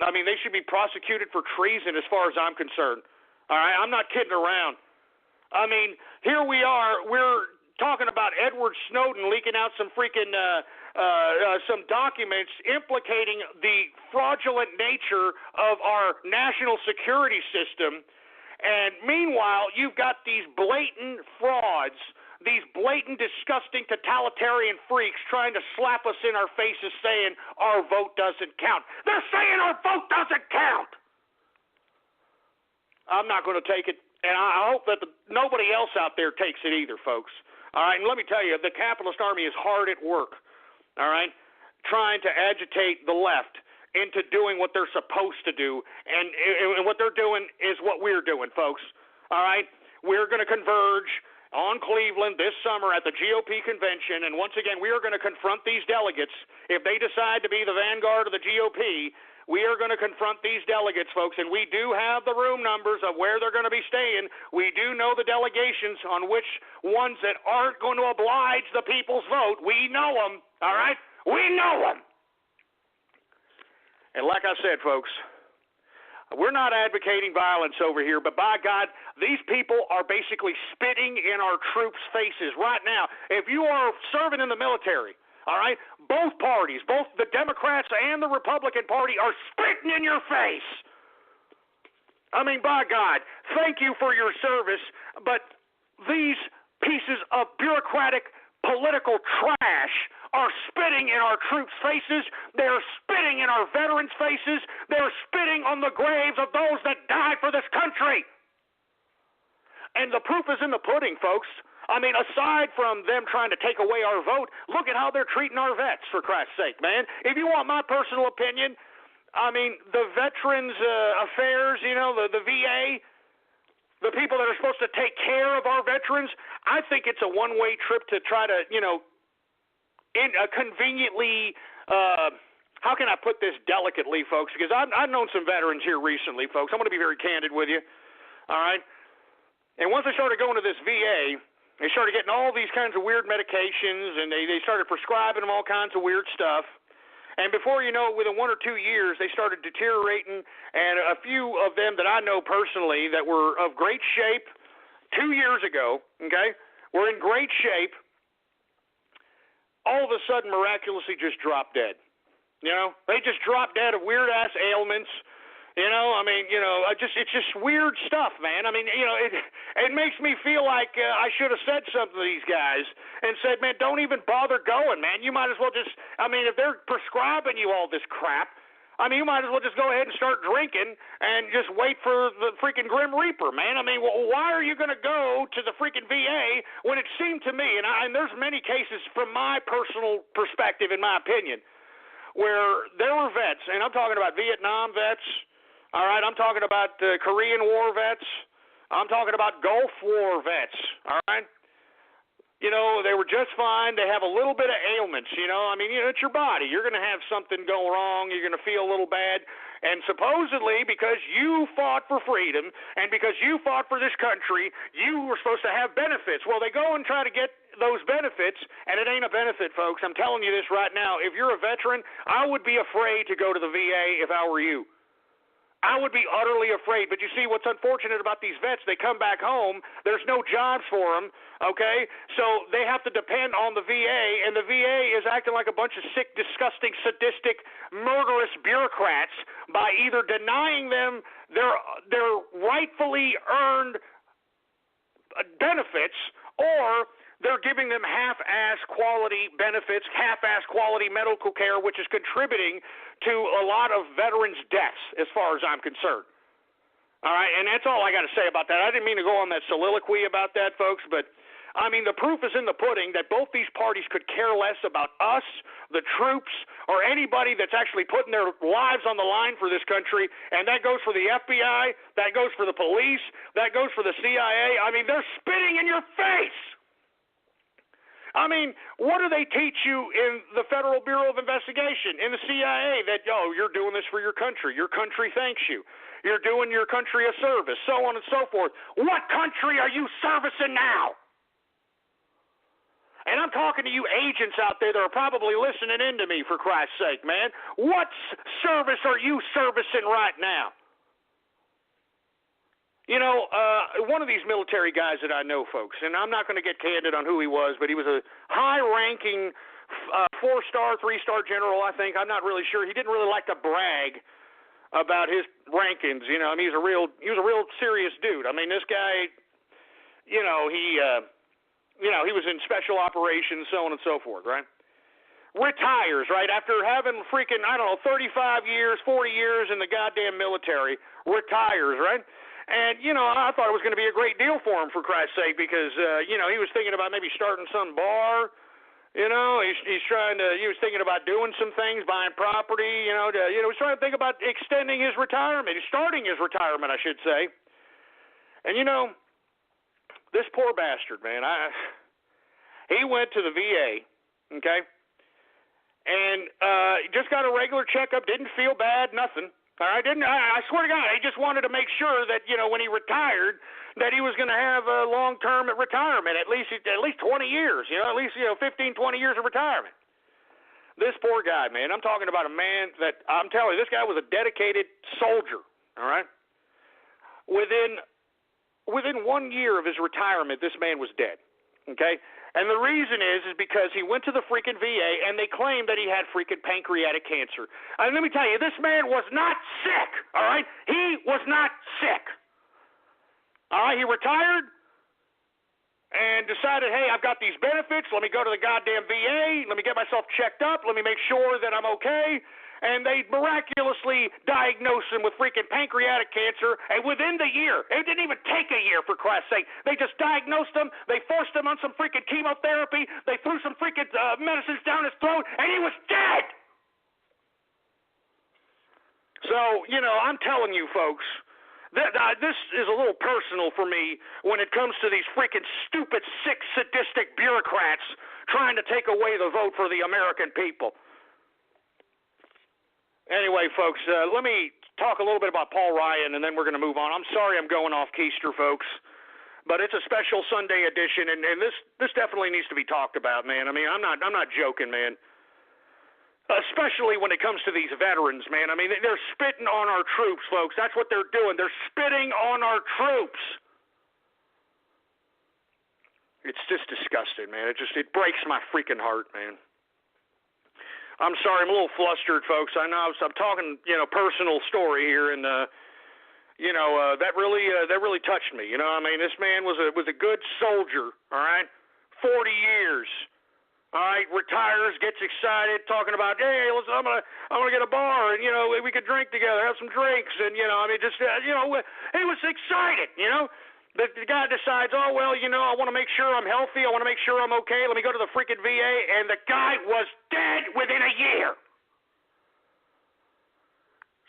I mean, they should be prosecuted for treason as far as I'm concerned. All right, I'm not kidding around. I mean, here we are, we're talking about Edward Snowden leaking out some freaking some documents implicating the fraudulent nature of our national security system. And meanwhile, you've got these blatant frauds, these blatant, disgusting, totalitarian freaks trying to slap us in our faces saying our vote doesn't count. They're saying our vote doesn't count. I'm not going to take it. And I hope that nobody else out there takes it either, folks. All right, and let me tell you, the Capitalist Army is hard at work, all right, trying to agitate the left into doing what they're supposed to do. And what they're doing is what we're doing, folks. All right, we're going to converge on Cleveland this summer at the GOP convention, and once again, we are going to confront these delegates. If they decide to be the vanguard of the GOP, we are going to confront these delegates, folks, and we do have the room numbers of where they're going to be staying. We do know the delegations on which ones that aren't going to oblige the people's vote. We know them, all right? We know them. And like I said, folks, we're not advocating violence over here, but by God, these people are basically spitting in our troops' faces right now. If you are serving in the military, all right, both parties, both the Democrats and the Republican Party are spitting in your face. I mean, by God, thank you for your service, but these pieces of bureaucratic political trash are spitting in our troops' faces. They're spitting in our veterans' faces. They're spitting on the graves of those that died for this country. And the proof is in the pudding, folks. I mean, aside from them trying to take away our vote, look at how they're treating our vets, for Christ's sake, man. If you want my personal opinion, I mean, the Veterans Affairs, the VA, the people that are supposed to take care of our veterans, I think it's a one-way trip to try to, conveniently, how can I put this delicately, folks? Because I've known some veterans here recently, folks. I'm going to be very candid with you, all right? And once I started going to this VA, they started getting all these kinds of weird medications, and they started prescribing them all kinds of weird stuff. And before you know it, within 1 or 2 years, they started deteriorating. And a few of them that I know personally that were of great shape 2 years ago, okay, were in great shape, all of a sudden miraculously just dropped dead. They just dropped dead of weird-ass ailments. It's just weird stuff, man. I mean, it makes me feel like I should have said something to these guys and said, man, don't even bother going, man. You might as well just, if they're prescribing you all this crap, you might as well just go ahead and start drinking and just wait for the freaking Grim Reaper, man. Why are you going to go to the freaking VA when it seemed to me, and there's many cases from my personal perspective, in my opinion, where there were vets, and I'm talking about Vietnam vets, all right, I'm talking about Korean War vets. I'm talking about Gulf War vets, all right? They were just fine. They have a little bit of ailments, it's your body. You're going to have something go wrong. You're going to feel a little bad. And supposedly, because you fought for freedom and because you fought for this country, you were supposed to have benefits. Well, they go and try to get those benefits, and it ain't a benefit, folks. I'm telling you this right now. If you're a veteran, I would be afraid to go to the VA if I were you. I would be utterly afraid. But you see, what's unfortunate about these vets, they come back home, there's no jobs for them, okay? So they have to depend on the VA, and the VA is acting like a bunch of sick, disgusting, sadistic, murderous bureaucrats by either denying them their rightfully earned benefits, or they're giving them half-ass quality benefits, half-ass quality medical care, which is contributing to a lot of veterans' deaths, as far as I'm concerned. All right, and that's all I got to say about that. I didn't mean to go on that soliloquy about that, folks, but, I mean, the proof is in the pudding that both these parties could care less about us, the troops, or anybody that's actually putting their lives on the line for this country, and that goes for the FBI, that goes for the police, that goes for the CIA. I mean, they're spitting in your face. I mean, what do they teach you in the Federal Bureau of Investigation, in the CIA, that, oh, you're doing this for your country. Your country thanks you. You're doing your country a service, so on and so forth. What country are you servicing now? And I'm talking to you agents out there that are probably listening in to me, for Christ's sake, man. What service are you servicing right now? You know, one of these military guys that I know, folks, and I'm not going to get candid on who he was, but he was a high-ranking 4-star, 3-star general, I think. I'm not really sure. He didn't really like to brag about his rankings. You know, I mean, he was a real serious dude. I mean, this guy, he was in special operations, so on and so forth, right? Retires, right, after having freaking, 35 years, 40 years in the goddamn military, retires, right? And, I thought it was going to be a great deal for him, for Christ's sake, because, he was thinking about maybe starting some bar. He was thinking about doing some things, buying property, he was trying to think about extending his retirement, starting his retirement, I should say. And, this poor bastard, man, he went to the VA, okay, and just got a regular checkup, didn't feel bad, nothing. I swear to God, he just wanted to make sure that, when he retired, that he was going to have a long-term retirement, at least 20 years, at least 15, 20 years of retirement. This poor guy, man, I'm talking about a man that, I'm telling you, this guy was a dedicated soldier, all right? Within 1 year of his retirement, this man was dead, okay? And the reason is because he went to the freaking VA and they claimed that he had freaking pancreatic cancer. And let me tell you, this man was not sick, all right? He was not sick. All right, he retired and decided, hey, I've got these benefits. Let me go to the goddamn VA. Let me get myself checked up. Let me make sure that I'm okay. And they miraculously diagnosed him with freaking pancreatic cancer, and within the year, it didn't even take a year, for Christ's sake, they just diagnosed him, they forced him on some freaking chemotherapy, they threw some freaking medicines down his throat, and he was dead! So, I'm telling you, folks, this is a little personal for me when it comes to these freaking stupid, sick, sadistic bureaucrats trying to take away the vote for the American people. Anyway, folks, let me talk a little bit about Paul Ryan, and then we're going to move on. I'm sorry I'm going off keister, folks, but it's a special Sunday edition, and this definitely needs to be talked about, man. I mean, I'm not joking, man. Especially when it comes to these veterans, man. I mean, they're spitting on our troops, folks. That's what they're doing. They're spitting on our troops. It's just disgusting, man. It breaks my freaking heart, man. I'm sorry, I'm a little flustered, folks. I know I'm talking, personal story here, and that really touched me. I mean, this man was a good soldier. All right, 40 years. All right, retires, gets excited, talking about, hey, listen, I'm gonna get a bar, and we could drink together, have some drinks, and he was excited, The guy decides, I want to make sure I'm healthy. I want to make sure I'm okay. Let me go to the freaking VA. And the guy was dead within a year.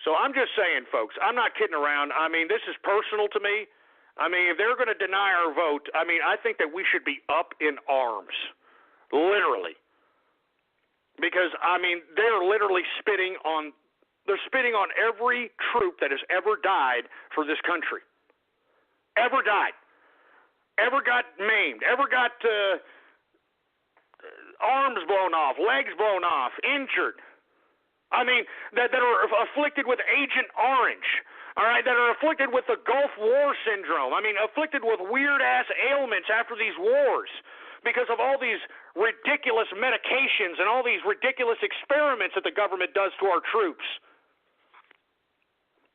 So I'm just saying, folks, I'm not kidding around. I mean, this is personal to me. I mean, if they're going to deny our vote, I think that we should be up in arms, literally. Because, they're literally spitting on every troop that has ever died for this country. Ever died, ever got maimed, ever got arms blown off, legs blown off, injured. That are afflicted with Agent Orange. all right, that are afflicted with the Gulf War syndrome. I mean, afflicted with weird-ass ailments after these wars because of all these ridiculous medications and all these ridiculous experiments that the government does to our troops.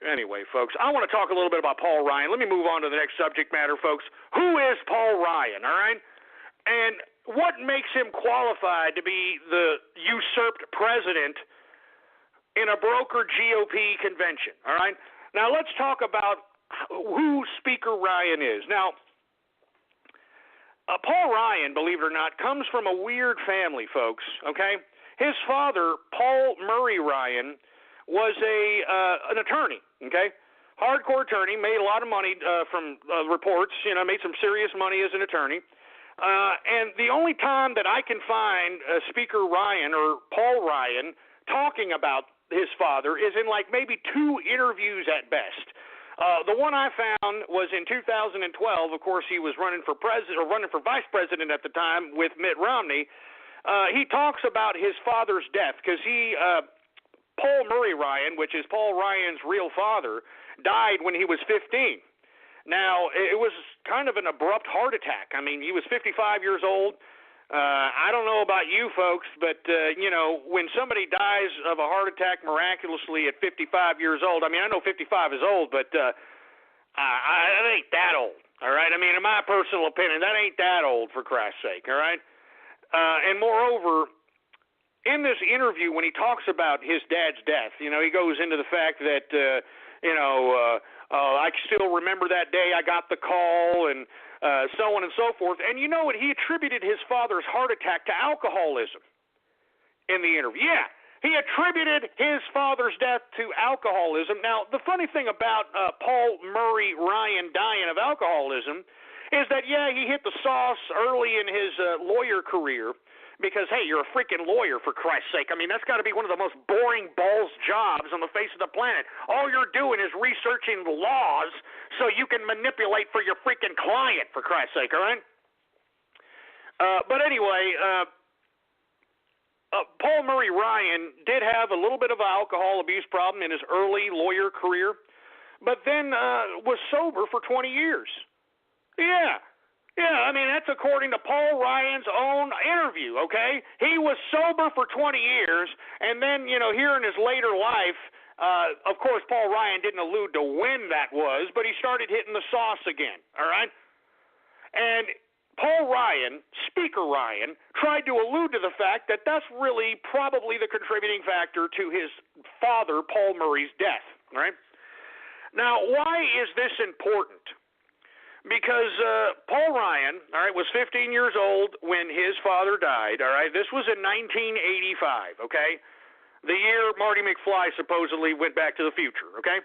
Anyway, folks, I want to talk a little bit about Paul Ryan. Let me move on to the next subject matter, folks. Who is Paul Ryan, all right? And what makes him qualified to be the usurped president in a brokered GOP convention, all right? Now, let's talk about who Speaker Ryan is. Now, Paul Ryan, believe it or not, comes from a weird family, folks, okay? His father, Paul Murray Ryan, was an attorney, okay? Hardcore attorney, made a lot of money from reports, made some serious money as an attorney. And the only time that I can find Speaker Ryan or Paul Ryan talking about his father is in like maybe 2 interviews at best. The one I found was in 2012. Of course, he was running for vice president at the time with Mitt Romney. He talks about his father's death because Paul Murray Ryan, which is Paul Ryan's real father, died when he was 15. Now, it was kind of an abrupt heart attack. I mean, he was 55 years old. I don't know about you folks, but, when somebody dies of a heart attack miraculously at 55 years old, I mean, I know 55 is old, but that ain't that old, all right? I mean, in my personal opinion, that ain't that old, for Christ's sake, all right? And moreover, in this interview, when he talks about his dad's death, he goes into the fact that, I still remember that day I got the call and so on and so forth. And you know what? He attributed his father's heart attack to alcoholism in the interview. Yeah, he attributed his father's death to alcoholism. Now, the funny thing about Paul Murray Ryan dying of alcoholism is that, yeah, he hit the sauce early in his lawyer career. Because, hey, you're a freaking lawyer, for Christ's sake. I mean, that's got to be one of the most boring balls jobs on the face of the planet. All you're doing is researching the laws so you can manipulate for your freaking client, for Christ's sake, all right? But anyway, Paul Murray Ryan did have a little bit of an alcohol abuse problem in his early lawyer career, but then was sober for 20 years. Yeah, I mean, that's according to Paul Ryan's own interview, okay? He was sober for 20 years, and then, here in his later life, of course, Paul Ryan didn't allude to when that was, but he started hitting the sauce again, all right? And Paul Ryan, Speaker Ryan, tried to allude to the fact that that's really probably the contributing factor to his father, Paul Murray's death, right? Now, why is this important? Because Paul Ryan, all right, was 15 years old when his father died, all right? This was in 1985, okay? The year Marty McFly supposedly went back to the future, okay?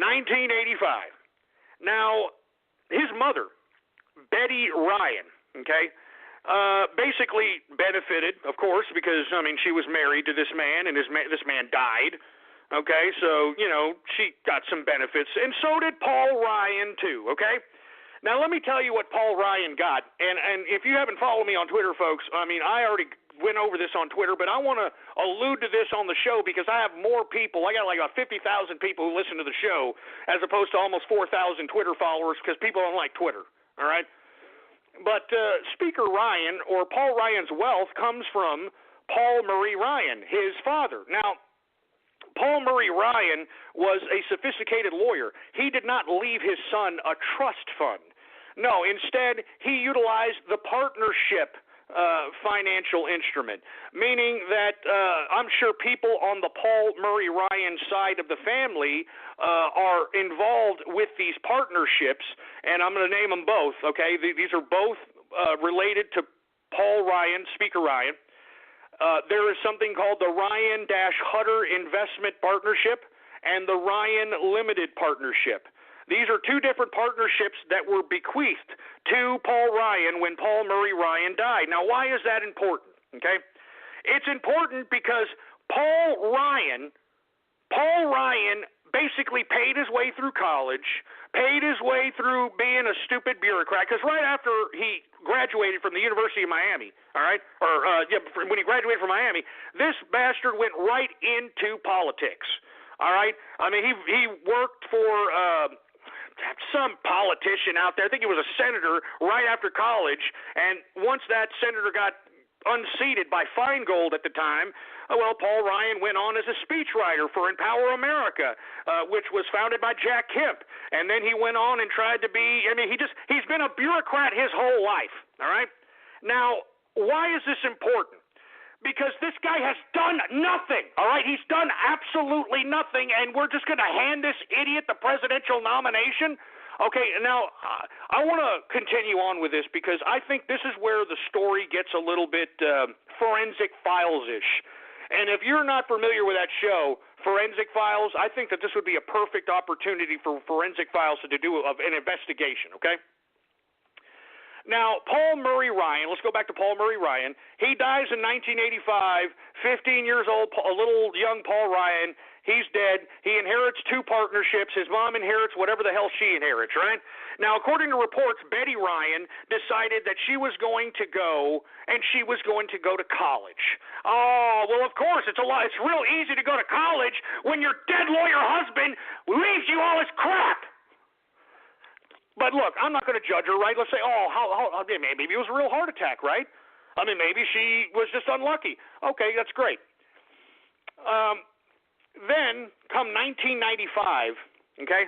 1985. Now, his mother, Betty Ryan, okay, basically benefited, of course, because, I mean, she was married to this man, and this man died, okay? So, she got some benefits, and so did Paul Ryan, too, okay? Now, let me tell you what Paul Ryan got, and if you haven't followed me on Twitter, folks, I mean, I already went over this on Twitter, but I want to allude to this on the show because I have more people. I got like about 50,000 people who listen to the show as opposed to almost 4,000 Twitter followers because people don't like Twitter, all right? But Speaker Ryan, or Paul Ryan's wealth, comes from Paul Murray Ryan, his father. Now, Paul Murray Ryan was a sophisticated lawyer. He did not leave his son a trust fund. No, instead, he utilized the partnership financial instrument, meaning that I'm sure people on the Paul Murray Ryan side of the family are involved with these partnerships, and I'm going to name them both, okay? These are both related to Paul Ryan, Speaker Ryan. There is something called the Ryan-Hutter Investment Partnership and the Ryan Limited Partnership. These are two different partnerships that were bequeathed to Paul Ryan when Paul Murray Ryan died. Now, why is that important? Okay, it's important because Paul Ryan basically paid his way through college, paid his way through being a stupid bureaucrat, because right after he graduated from the University of Miami, all right, when he graduated from Miami, this bastard went right into politics. All right? I mean, he worked for some politician out there. I think he was a senator right after college. And once that senator got unseated by Feingold at the time, well, Paul Ryan went on as a speechwriter for Empower America, which was founded by Jack Kemp. And then he went on and tried to be, I mean, he's been a bureaucrat his whole life, all right? Now, why is this important? Because this guy has done nothing, all right? He's done absolutely nothing, and we're just going to hand this idiot the presidential nomination? Okay, now, I want to continue on with this because I think this is where the story gets a little bit Forensic Files-ish. And if you're not familiar with that show, Forensic Files, I think that this would be a perfect opportunity for Forensic Files to do an investigation, okay? Now, Paul Murray Ryan, let's go back to Paul Murray Ryan. He dies in 1985, 15 years old, a little young Paul Ryan. He's dead. He inherits 2 partnerships. His mom inherits whatever the hell she inherits, right? Now, according to reports, Betty Ryan decided that she was going to go, and she was going to go to college. Oh, well, of course, it's real easy to go to college when your dead lawyer husband leaves you all his crap. But look, I'm not going to judge her, right? Let's say, maybe it was a real heart attack, right? I mean, maybe she was just unlucky. Okay, that's great. Then, come 1995, okay?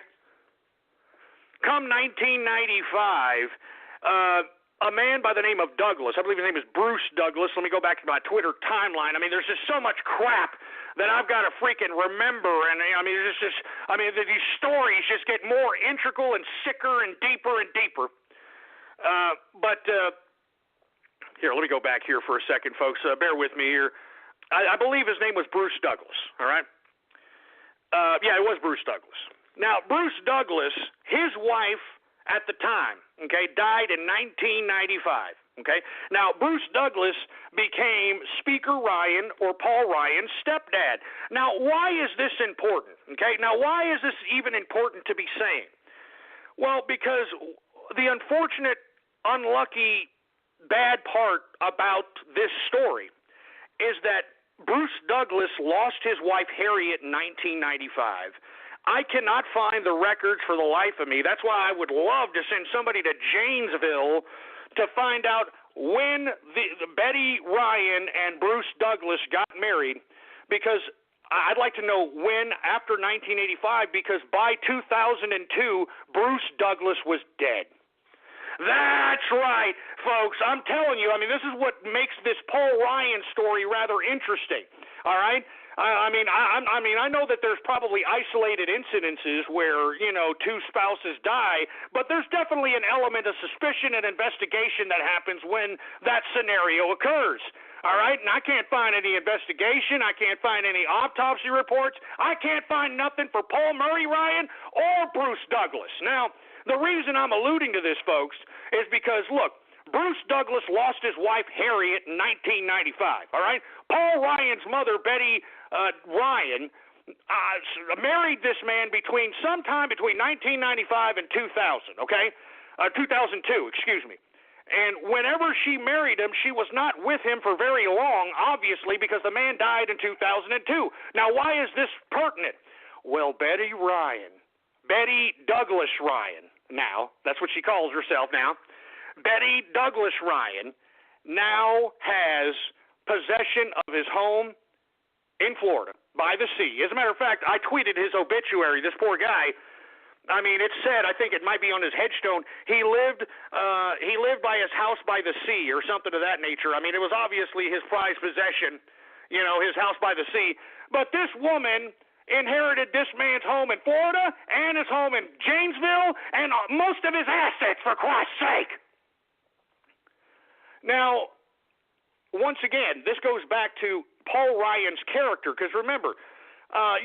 Come 1995, a man by the name of Douglas, I believe his name is Bruce Douglas. Let me go back to my Twitter timeline. I mean, there's just so much crap that I've got to freaking remember. And, I mean, these stories just get more integral and sicker and deeper and deeper. Here, let me go back here for a second, folks. Bear with me here. I believe his name was Bruce Douglas, all right? Yeah, it was Bruce Douglas. Now, Bruce Douglas, his wife at the time, okay, died in 1995, okay? Now, Bruce Douglas became Speaker Ryan or Paul Ryan's stepdad. Now, why is this important, okay? Now, why is this even important to be saying? Well, because the unfortunate, unlucky, bad part about this story is that Bruce Douglas lost his wife Harriet in 1995. I cannot find the records for the life of me. That's why I would love to send somebody to Janesville to find out when the Betty Ryan and Bruce Douglas got married, because I'd like to know when after 1985, because by 2002, Bruce Douglas was dead. That's right, folks. I'm telling you, I mean, this is what makes this Paul Ryan story rather interesting, all right? I mean, I know that there's probably isolated incidences where, 2 spouses die, but there's definitely an element of suspicion and investigation that happens when that scenario occurs. All right, and I can't find any investigation. I can't find any autopsy reports. I can't find nothing for Paul Murray Ryan or Bruce Douglas. Now, the reason I'm alluding to this, folks, is because, look, Bruce Douglas lost his wife Harriet in 1995, all right? Paul Ryan's mother, Betty Ryan, married this man sometime between 1995 and 2000, okay? 2002, excuse me. And whenever she married him, she was not with him for very long, obviously, because the man died in 2002. Now, why is this pertinent? Well, Betty Douglas Ryan, now, that's what she calls herself now, Betty Douglas Ryan now has possession of his home in Florida by the sea. As a matter of fact, I tweeted his obituary. This poor guy, I mean, it said, I think it might be on his headstone, he lived by his house by the sea or something of that nature. I mean, it was obviously his prized possession, his house by the sea. But this woman inherited this man's home in Florida and his home in Janesville and most of his assets, for Christ's sake. Now, once again, this goes back to Paul Ryan's character, because remember,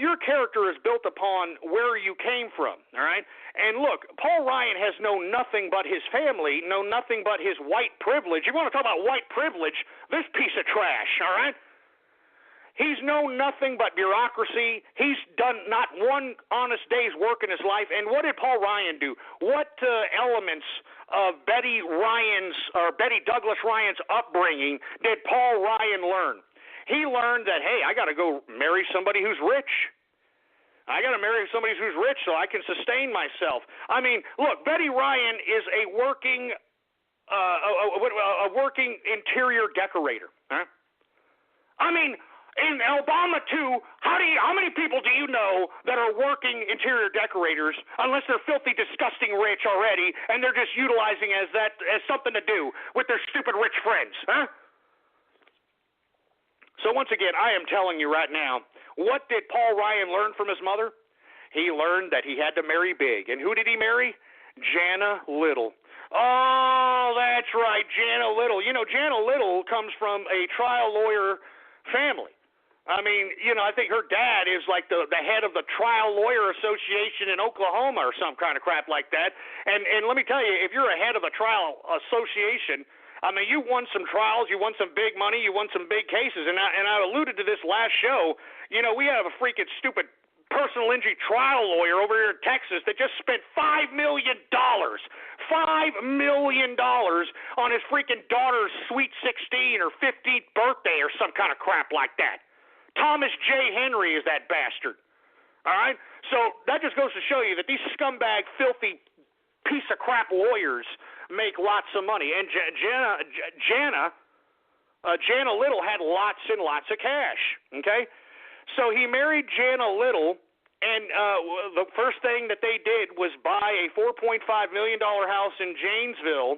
your character is built upon where you came from, all right? And look, Paul Ryan has known nothing but his family, known nothing but his white privilege. You want to talk about white privilege, this piece of trash, all right? He's known nothing but bureaucracy. He's done not one honest day's work in his life. And what did Paul Ryan do? What elements of Betty Douglas Ryan's upbringing did Paul Ryan learn? He learned that, hey, I got to go marry somebody who's rich. I got to marry somebody who's rich so I can sustain myself. I mean, look, Betty Ryan is a working interior decorator. Huh? I mean, in Obama too, how many people do you know that are working interior decorators unless they're filthy, disgusting rich already, and they're just utilizing as something to do with their stupid rich friends, huh? So once again, I am telling you right now, what did Paul Ryan learn from his mother? He learned that he had to marry big. And who did he marry? Jana Little. Oh, that's right, Jana Little. You know, Jana Little comes from a trial lawyer family. I mean, you know, I think her dad is like the head of the Trial Lawyer Association in Oklahoma or some kind of crap like that. And let me tell you, if you're a head of a trial association, I mean, you won some trials, you won some big money, you won some big cases. And I alluded to this last show. You know, we have a freaking stupid personal injury trial lawyer over here in Texas that just spent $5 million on his freaking daughter's sweet 16 or 15th birthday or some kind of crap like that. Thomas J. Henry is that bastard. All right? So that just goes to show you that these scumbag, filthy piece of crap lawyers make lots of money. And Jana Little had lots and lots of cash. Okay? So he married Jana Little, and the first thing that they did was buy a $4.5 million house in Janesville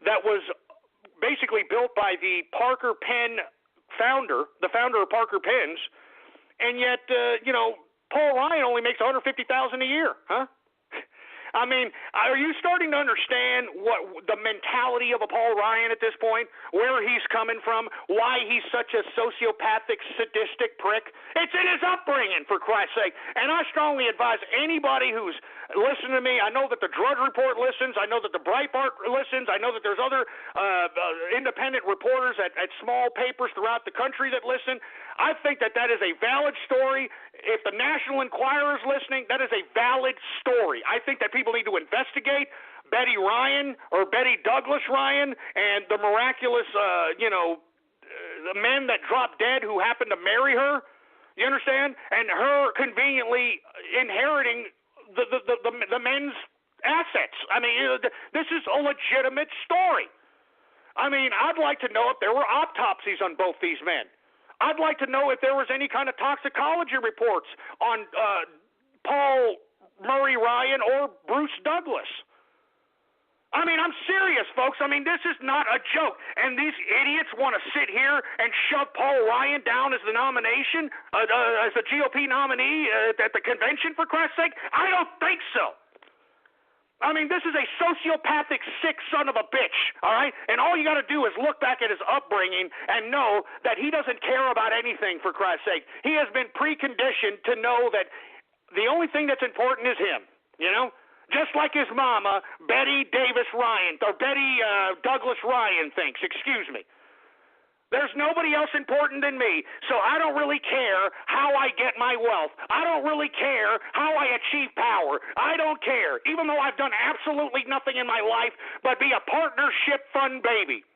that was basically built by the Parker Penn founder, the founder of Parker Pens, and yet, you know, Paul Ryan only makes $150,000 a year, huh? I mean, are you starting to understand what the mentality of a Paul Ryan at this point, where he's coming from, why he's such a sociopathic, sadistic prick? It's in his upbringing, for Christ's sake. And I strongly advise anybody who's listening to me, I know that the Drudge Report listens, I know that the Breitbart listens, I know that there's other independent reporters at small papers throughout the country that listen. I think that is a valid story. If the National Enquirer is listening, that is a valid story. I think that people need to investigate Betty Ryan or Betty Douglas Ryan and the miraculous, the men that dropped dead who happened to marry her. You understand? And her conveniently inheriting the men's assets. I mean, this is a legitimate story. I mean, I'd like to know if there were autopsies on both these men. I'd like to know if there was any kind of toxicology reports on Paul Murray Ryan or Bruce Douglas. I mean, I'm serious, folks. I mean, this is not a joke. And these idiots want to sit here and shove Paul Ryan down as the nomination, as the GOP nominee at the convention, for Christ's sake? I don't think so. I mean, this is a sociopathic, sick son of a bitch, all right? And all you got to do is look back at his upbringing and know that he doesn't care about anything, for Christ's sake. He has been preconditioned to know that the only thing that's important is him, you know? Just like his mama, Betty Davis Ryan, or Betty Douglas Ryan thinks, excuse me. There's nobody else important than me, so I don't really care how I get my wealth. I don't really care how I achieve power. I don't care, even though I've done absolutely nothing in my life but be a partnership fun baby.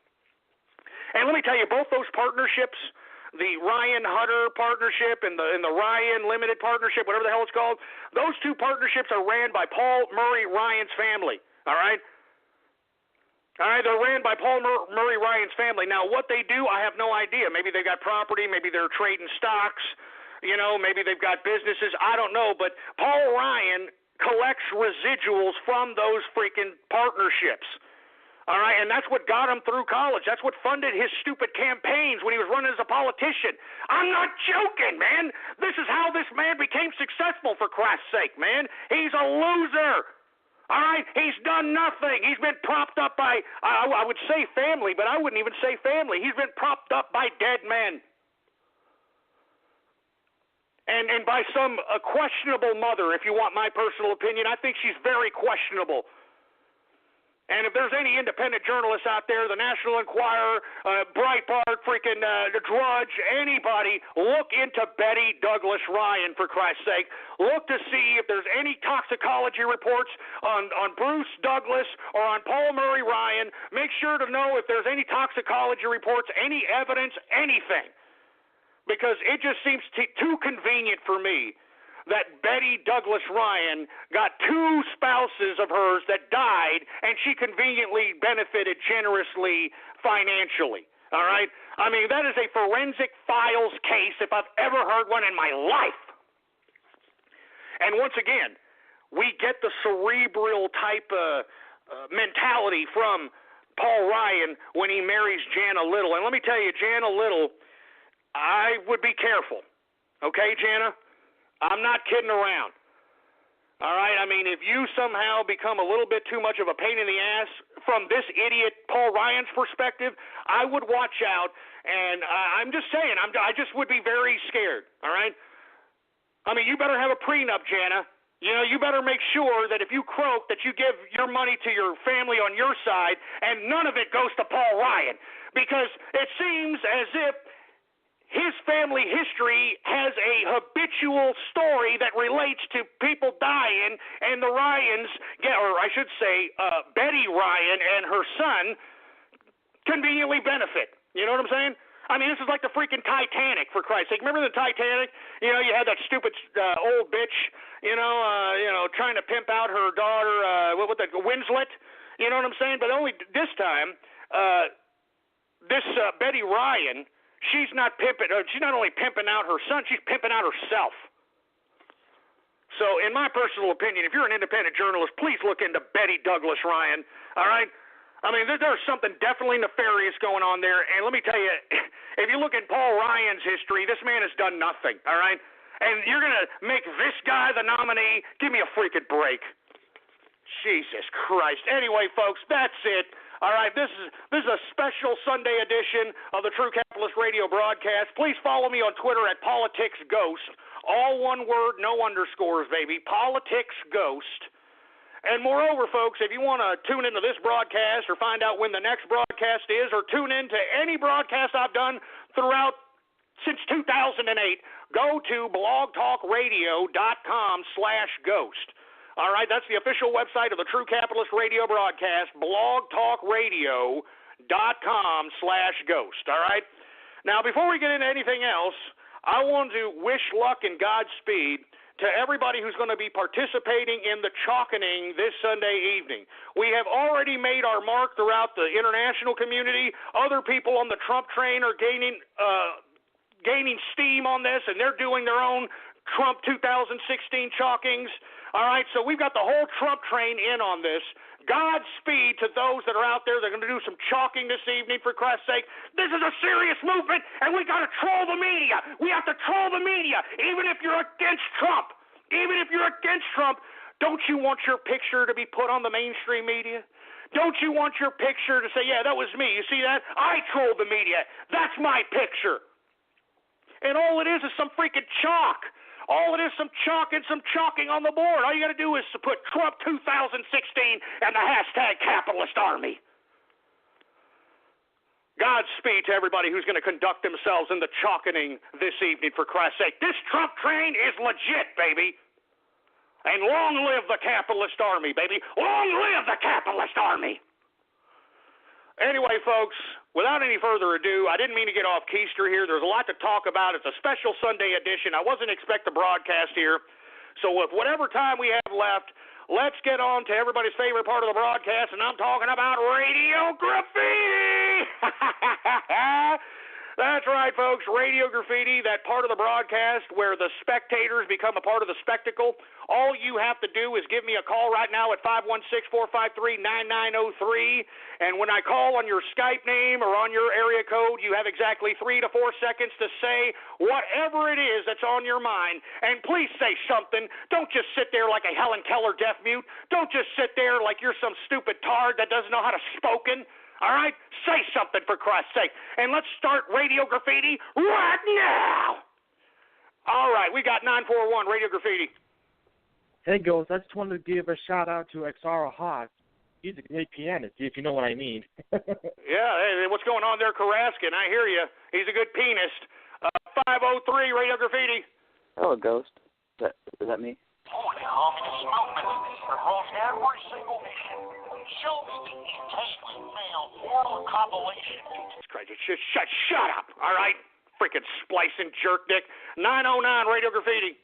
And let me tell you, both those partnerships, the Ryan Hunter partnership and the Ryan Limited partnership, whatever the hell it's called, those two partnerships are ran by Paul Murray Ryan's family, all right? All right, they're ran by Paul Murray Ryan's family. Now, what they do, I have no idea. Maybe they've got property. Maybe they're trading stocks. You know, maybe they've got businesses. I don't know. But Paul Ryan collects residuals from those freaking partnerships. All right, and that's what got him through college. That's what funded his stupid campaigns when he was running as a politician. I'm not joking, man. This is how this man became successful, for Christ's sake, man. He's a loser. All right, he's done nothing. He's been propped up by, I would say family, but I wouldn't even say family. He's been propped up by dead men. And by some questionable mother, if you want my personal opinion. I think she's very questionable. And if there's any independent journalists out there, the National Enquirer, Breitbart, freaking the Drudge, anybody, look into Betty Douglas Ryan, for Christ's sake. Look to see if there's any toxicology reports on Bruce Douglas or on Paul Murray Ryan. Make sure to know if there's any toxicology reports, any evidence, anything. Because it just seems too convenient for me that Betty Douglas Ryan got 2 spouses of hers that died, and she conveniently benefited generously financially. All right? I mean, that is a forensic files case if I've ever heard one in my life. And once again, we get the cerebral type mentality from Paul Ryan when he marries Jana Little. And let me tell you, Jana Little, I would be careful. Okay, Jana? I'm not kidding around. All right? I mean, if you somehow become a little bit too much of a pain in the ass from this idiot Paul Ryan's perspective, I would watch out. And I'm just saying, I just would be very scared. All right? I mean, you better have a prenup, Jana. You know, you better make sure that if you croak that you give your money to your family on your side and none of it goes to Paul Ryan. Because it seems as if his family history has a habitual story that relates to people dying, and the Ryans get, or I should say, Betty Ryan and her son conveniently benefit. You know what I'm saying? I mean, this is like the freaking Titanic, for Christ's sake. Remember the Titanic? You know, you had that stupid old bitch, trying to pimp out her daughter, Winslet. You know what I'm saying? But only this time, this Betty Ryan, she's not only pimping out her son, she's pimping out herself. So, in my personal opinion, if you're an independent journalist, please look into Betty Douglas Ryan. All right? I mean, there's something definitely nefarious going on there. And let me tell you, if you look at Paul Ryan's history, this man has done nothing. All right? And you're going to make this guy the nominee? Give me a freaking break. Jesus Christ. Anyway, folks, that's it. All right, this is a special Sunday edition of the True Capitalist Radio broadcast. Please follow me on Twitter at PoliticsGhost. All one word, no underscores, baby. PoliticsGhost. And moreover, folks, if you want to tune into this broadcast or find out when the next broadcast is or tune in to any broadcast I've done since 2008, go to blogtalkradio.com/ghost. All right, that's the official website of the True Capitalist Radio broadcast, blogtalkradio.com/ghost. All right? Now, before we get into anything else, I want to wish luck and Godspeed to everybody who's going to be participating in the chalkening this Sunday evening. We have already made our mark throughout the international community. Other people on the Trump train are gaining steam on this, and they're doing their own Trump 2016 chalkings. All right, so we've got the whole Trump train in on this. Godspeed to those that are out there that are going to do some chalking this evening, for Christ's sake. This is a serious movement, and we got to troll the media. We have to troll the media, even if you're against Trump. Even if you're against Trump, don't you want your picture to be put on the mainstream media? Don't you want your picture to say, yeah, that was me. You see that? I trolled the media. That's my picture. And all it is some freaking chalk. All it is some chalk and some chalking on the board. All you got to do is to put Trump 2016 and the hashtag capitalist army. Godspeed to everybody who's going to conduct themselves in the chalkening this evening, for Christ's sake. This Trump train is legit, baby. And long live the capitalist army, baby. Long live the capitalist army. Anyway, folks, without any further ado, I didn't mean to get off keister here. There's a lot to talk about. It's a special Sunday edition. I wasn't expecting the broadcast here. So with whatever time we have left, let's get on to everybody's favorite part of the broadcast, and I'm talking about Radio Graffiti. That's right, folks. Radio Graffiti, that part of the broadcast where the spectators become a part of the spectacle. All you have to do is give me a call right now at 516-453-9903. And when I call on your Skype name or on your area code, you have exactly 3 to 4 seconds to say whatever it is that's on your mind. And please say something. Don't just sit there like a Helen Keller deaf mute. Don't just sit there like you're some stupid tard that doesn't know how to spoken. All right? Say something, for Christ's sake. And let's start Radio Graffiti right now. All right, we got 941 Radio Graffiti. Hey, Ghost, I just wanted to give a shout-out to Xara Haas. He's a great pianist, if you know what I mean. Yeah, hey, what's going on there, Karaskin? I hear you. He's a good pianist. 503 Radio Graffiti. Hello, Ghost. Is that me? Holy communist movement across every single mission shows the intensely male world compilation. Jesus Christ, shut up, all right? Freaking splicing jerk dick. 909 Radio Graffiti.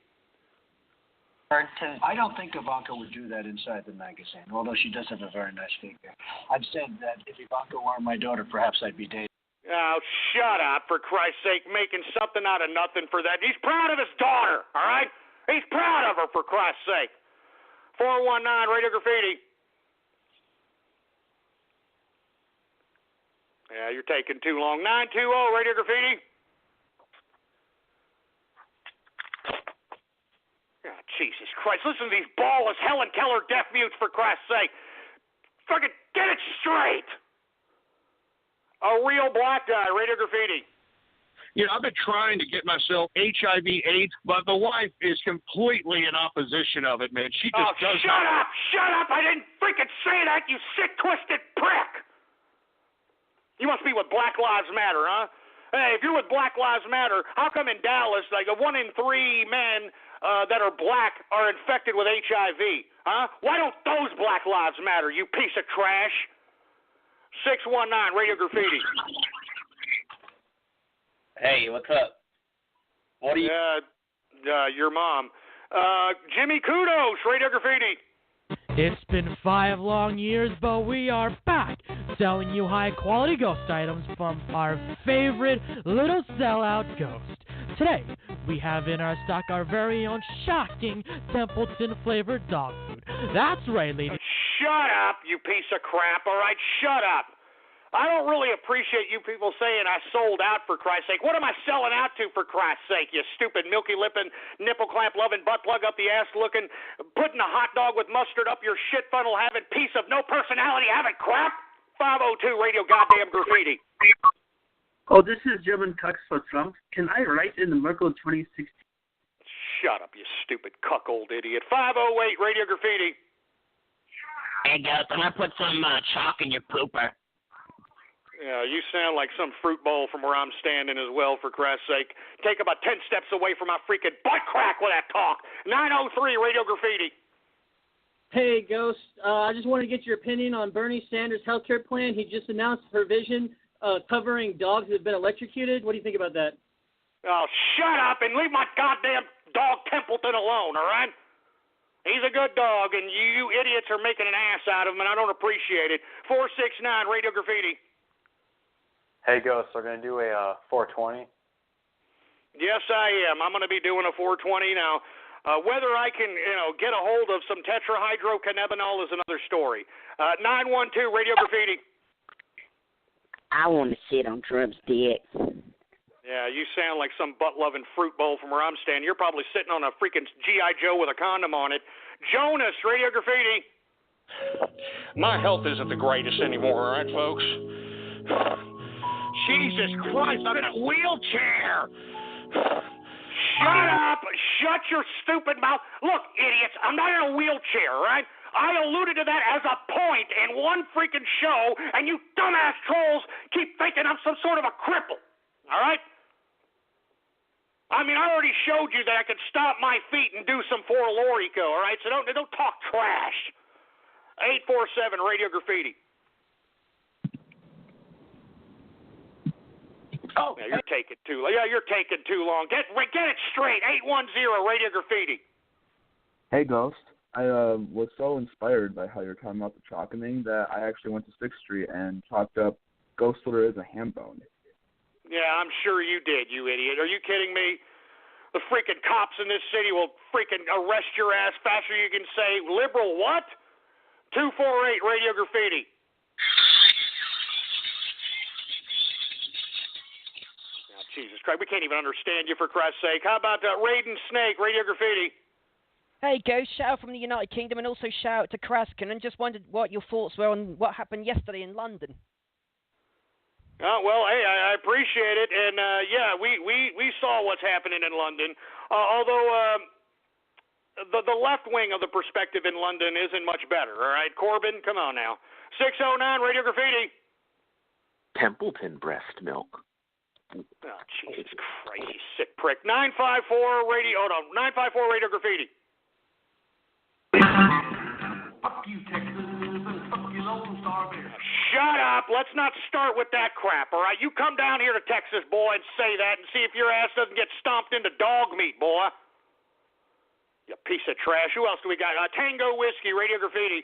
I don't think Ivanka would do that inside the magazine, although she does have a very nice figure. I've said that if Ivanka were my daughter, perhaps I'd be dating. Oh, shut up, for Christ's sake, making something out of nothing for that. He's proud of his daughter, all right? He's proud of her, for Christ's sake. 419 Radio Graffiti. Yeah, you're taking too long. 920 Radio Graffiti. God, Jesus Christ. Listen to these ballless Helen Keller deaf mutes, for Christ's sake. Fucking get it straight. A real black guy, Radio Graffiti. You know, I've been trying to get myself HIV/AIDS, but the wife is completely in opposition of it, man. She just does shut up! Shut up! I didn't freaking say that, you sick, twisted prick! You must be with Black Lives Matter, huh? Hey, if you're with Black Lives Matter, how come in Dallas, like 1 in 3 men that are black are infected with HIV, huh? Why don't those Black Lives matter, you piece of trash? 619 Radio Graffiti. Hey, what's up? What are you? Your mom. Jimmy Kudos, Radio Graffiti. It's been 5 long years, but we are back, selling you high-quality ghost items from our favorite little sellout ghost. Today, we have in our stock our very own shocking Templeton-flavored dog food. That's right, ladies. Shut up, you piece of crap, all right? Shut up. I don't really appreciate you people saying I sold out, for Christ's sake. What am I selling out to, for Christ's sake, you stupid milky-lipping, nipple-clamp-loving, butt-plug-up-the-ass-looking, putting a hot dog with mustard up your shit-funnel-having piece of no-personality-having crap? 502 Radio Goddamn Graffiti. Oh, this is German Cucks for Trump. Can I write in the Merkel 2016? Shut up, you stupid cuckold idiot. 508 Radio Graffiti. Hey, Ghost, I'm going to put some chalk in your pooper. Yeah, you sound like some fruit bowl from where I'm standing as well, for Christ's sake. Take about 10 steps away from my freaking butt crack with that talk. 903 Radio Graffiti. Hey, Ghost. I just wanted to get your opinion on Bernie Sanders' healthcare plan. He just announced her vision covering dogs that have been electrocuted. What do you think about that? Oh, shut up and leave my goddamn dog Templeton alone, all right? He's a good dog, and you idiots are making an ass out of him, and I don't appreciate it. 469 Radio Graffiti. Hey, Ghost, we're going to do a 420. Yes, I am. I'm going to be doing a 420 now. Whether I can, get a hold of some tetrahydrocannabinol is another story. 912 Radio Graffiti. I want to sit on Trump's dick. Yeah, you sound like some butt-loving fruit bowl from where I'm standing. You're probably sitting on a freaking G.I. Joe with a condom on it. Jonas, Radio Graffiti. My health isn't the greatest anymore, all right, folks? Jesus Christ, I'm in a wheelchair. Shut up. Shut your stupid mouth. Look, idiots, I'm not in a wheelchair, all right? I alluded to that as a point in one freaking show, and you dumbass trolls keep thinking I'm some sort of a cripple, all right? I mean, I already showed you that I could stomp my feet and do some For Lorico, all right? So don't talk trash. 847 Radio Graffiti. Oh, yeah, you're taking too long. Yeah, you're taking too long. Get it straight. 810 Radio Graffiti. Hey, Ghost. I was so inspired by how you're talking about the chalking that I actually went to 6th Street and chalked up Ghost Twitter as a ham bone. Yeah, I'm sure you did, you idiot. Are you kidding me? The freaking cops in this city will freaking arrest your ass faster than you can say, liberal what? 248 Radio Graffiti. Oh, Jesus Christ, we can't even understand you, for Christ's sake. How about Raiden Snake, Radio Graffiti? Hey, Ghost, shout out from the United Kingdom, and also shout out to Kraskin, and just wondered what your thoughts were on what happened yesterday in London. Oh, well, hey, I appreciate it, and yeah, we saw what's happening in London, although the left wing of the perspective in London isn't much better, all right? Corbyn, come on now. 609 Radio Graffiti. Templeton breast milk. Oh, Jesus Christ, you sick prick. 954 Radio Graffiti. Fuck you, Texas, and fuck you, Lone Star Bear. Shut up. Let's not start with that crap, all right? You come down here to Texas, boy, and say that and see if your ass doesn't get stomped into dog meat, boy. You piece of trash. Who else do we got? Tango Whiskey, Radio Graffiti.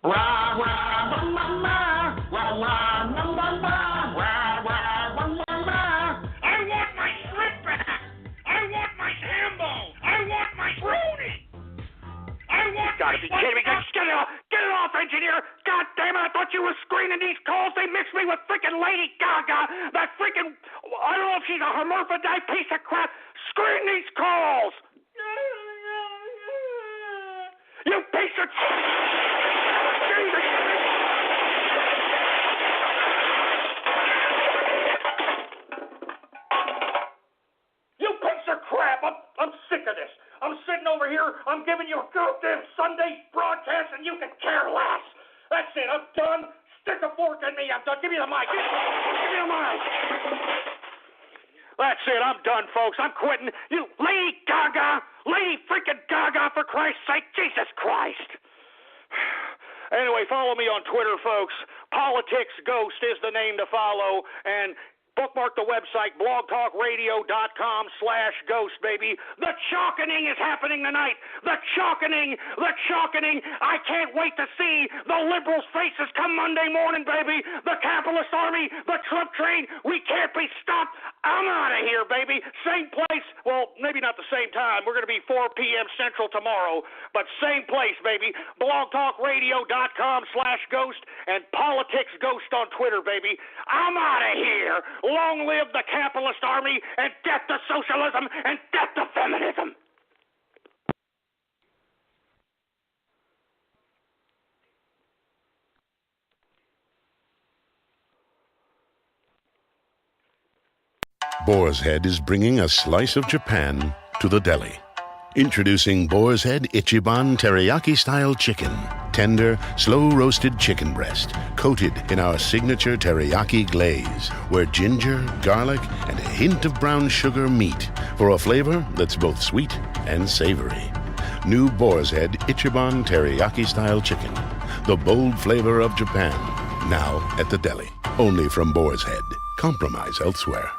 Wah, wah, wah, wah, wah, wah, wah, wah, wah, wah, wah, wah, wah, wah. I want my shrimp back. I want my Hambo. I want my Rooney. I want Gotta be kidding me. Just get it off, engineer. God damn it, I thought you were screening these calls. They mixed me with freaking Lady Gaga. That freaking, I don't know if she's a hermaphrodite piece of crap. Screen these calls. You piece of... You piece of crap. I'm sick of this. I'm sitting over here. I'm giving you a goddamn Sunday broadcast, and you can care less. That's it. I'm done. Stick a fork in me. I'm done. Give me the mic. Give me the mic. That's it. I'm done, folks. I'm quitting. You Lady Gaga. Lady freaking Gaga, for Christ's sake. Jesus Christ. Anyway, follow me on Twitter, folks. Politics Ghost is the name to follow, and bookmark the website, blogtalkradio.com/ghost, baby. The chalkening is happening tonight. The chalkening. I can't wait to see the liberals' faces come Monday morning, baby. The capitalist army, the Trump train. We can't be stopped. I'm out of here, baby. Same place. Well, maybe not the same time. We're going to be 4 p.m. Central tomorrow, but same place, baby. blogtalkradio.com/ghost and Politics Ghost on Twitter, baby. I'm out of here. Long live the capitalist army, and death to socialism, and death to feminism. Boar's Head is bringing a slice of Japan to the deli. Introducing Boar's Head Ichiban Teriyaki-style chicken. Tender, slow-roasted chicken breast, coated in our signature teriyaki glaze, where ginger, garlic, and a hint of brown sugar meet for a flavor that's both sweet and savory. New Boar's Head Ichiban Teriyaki-style chicken. The bold flavor of Japan. Now at the deli. Only from Boar's Head. Compromise elsewhere.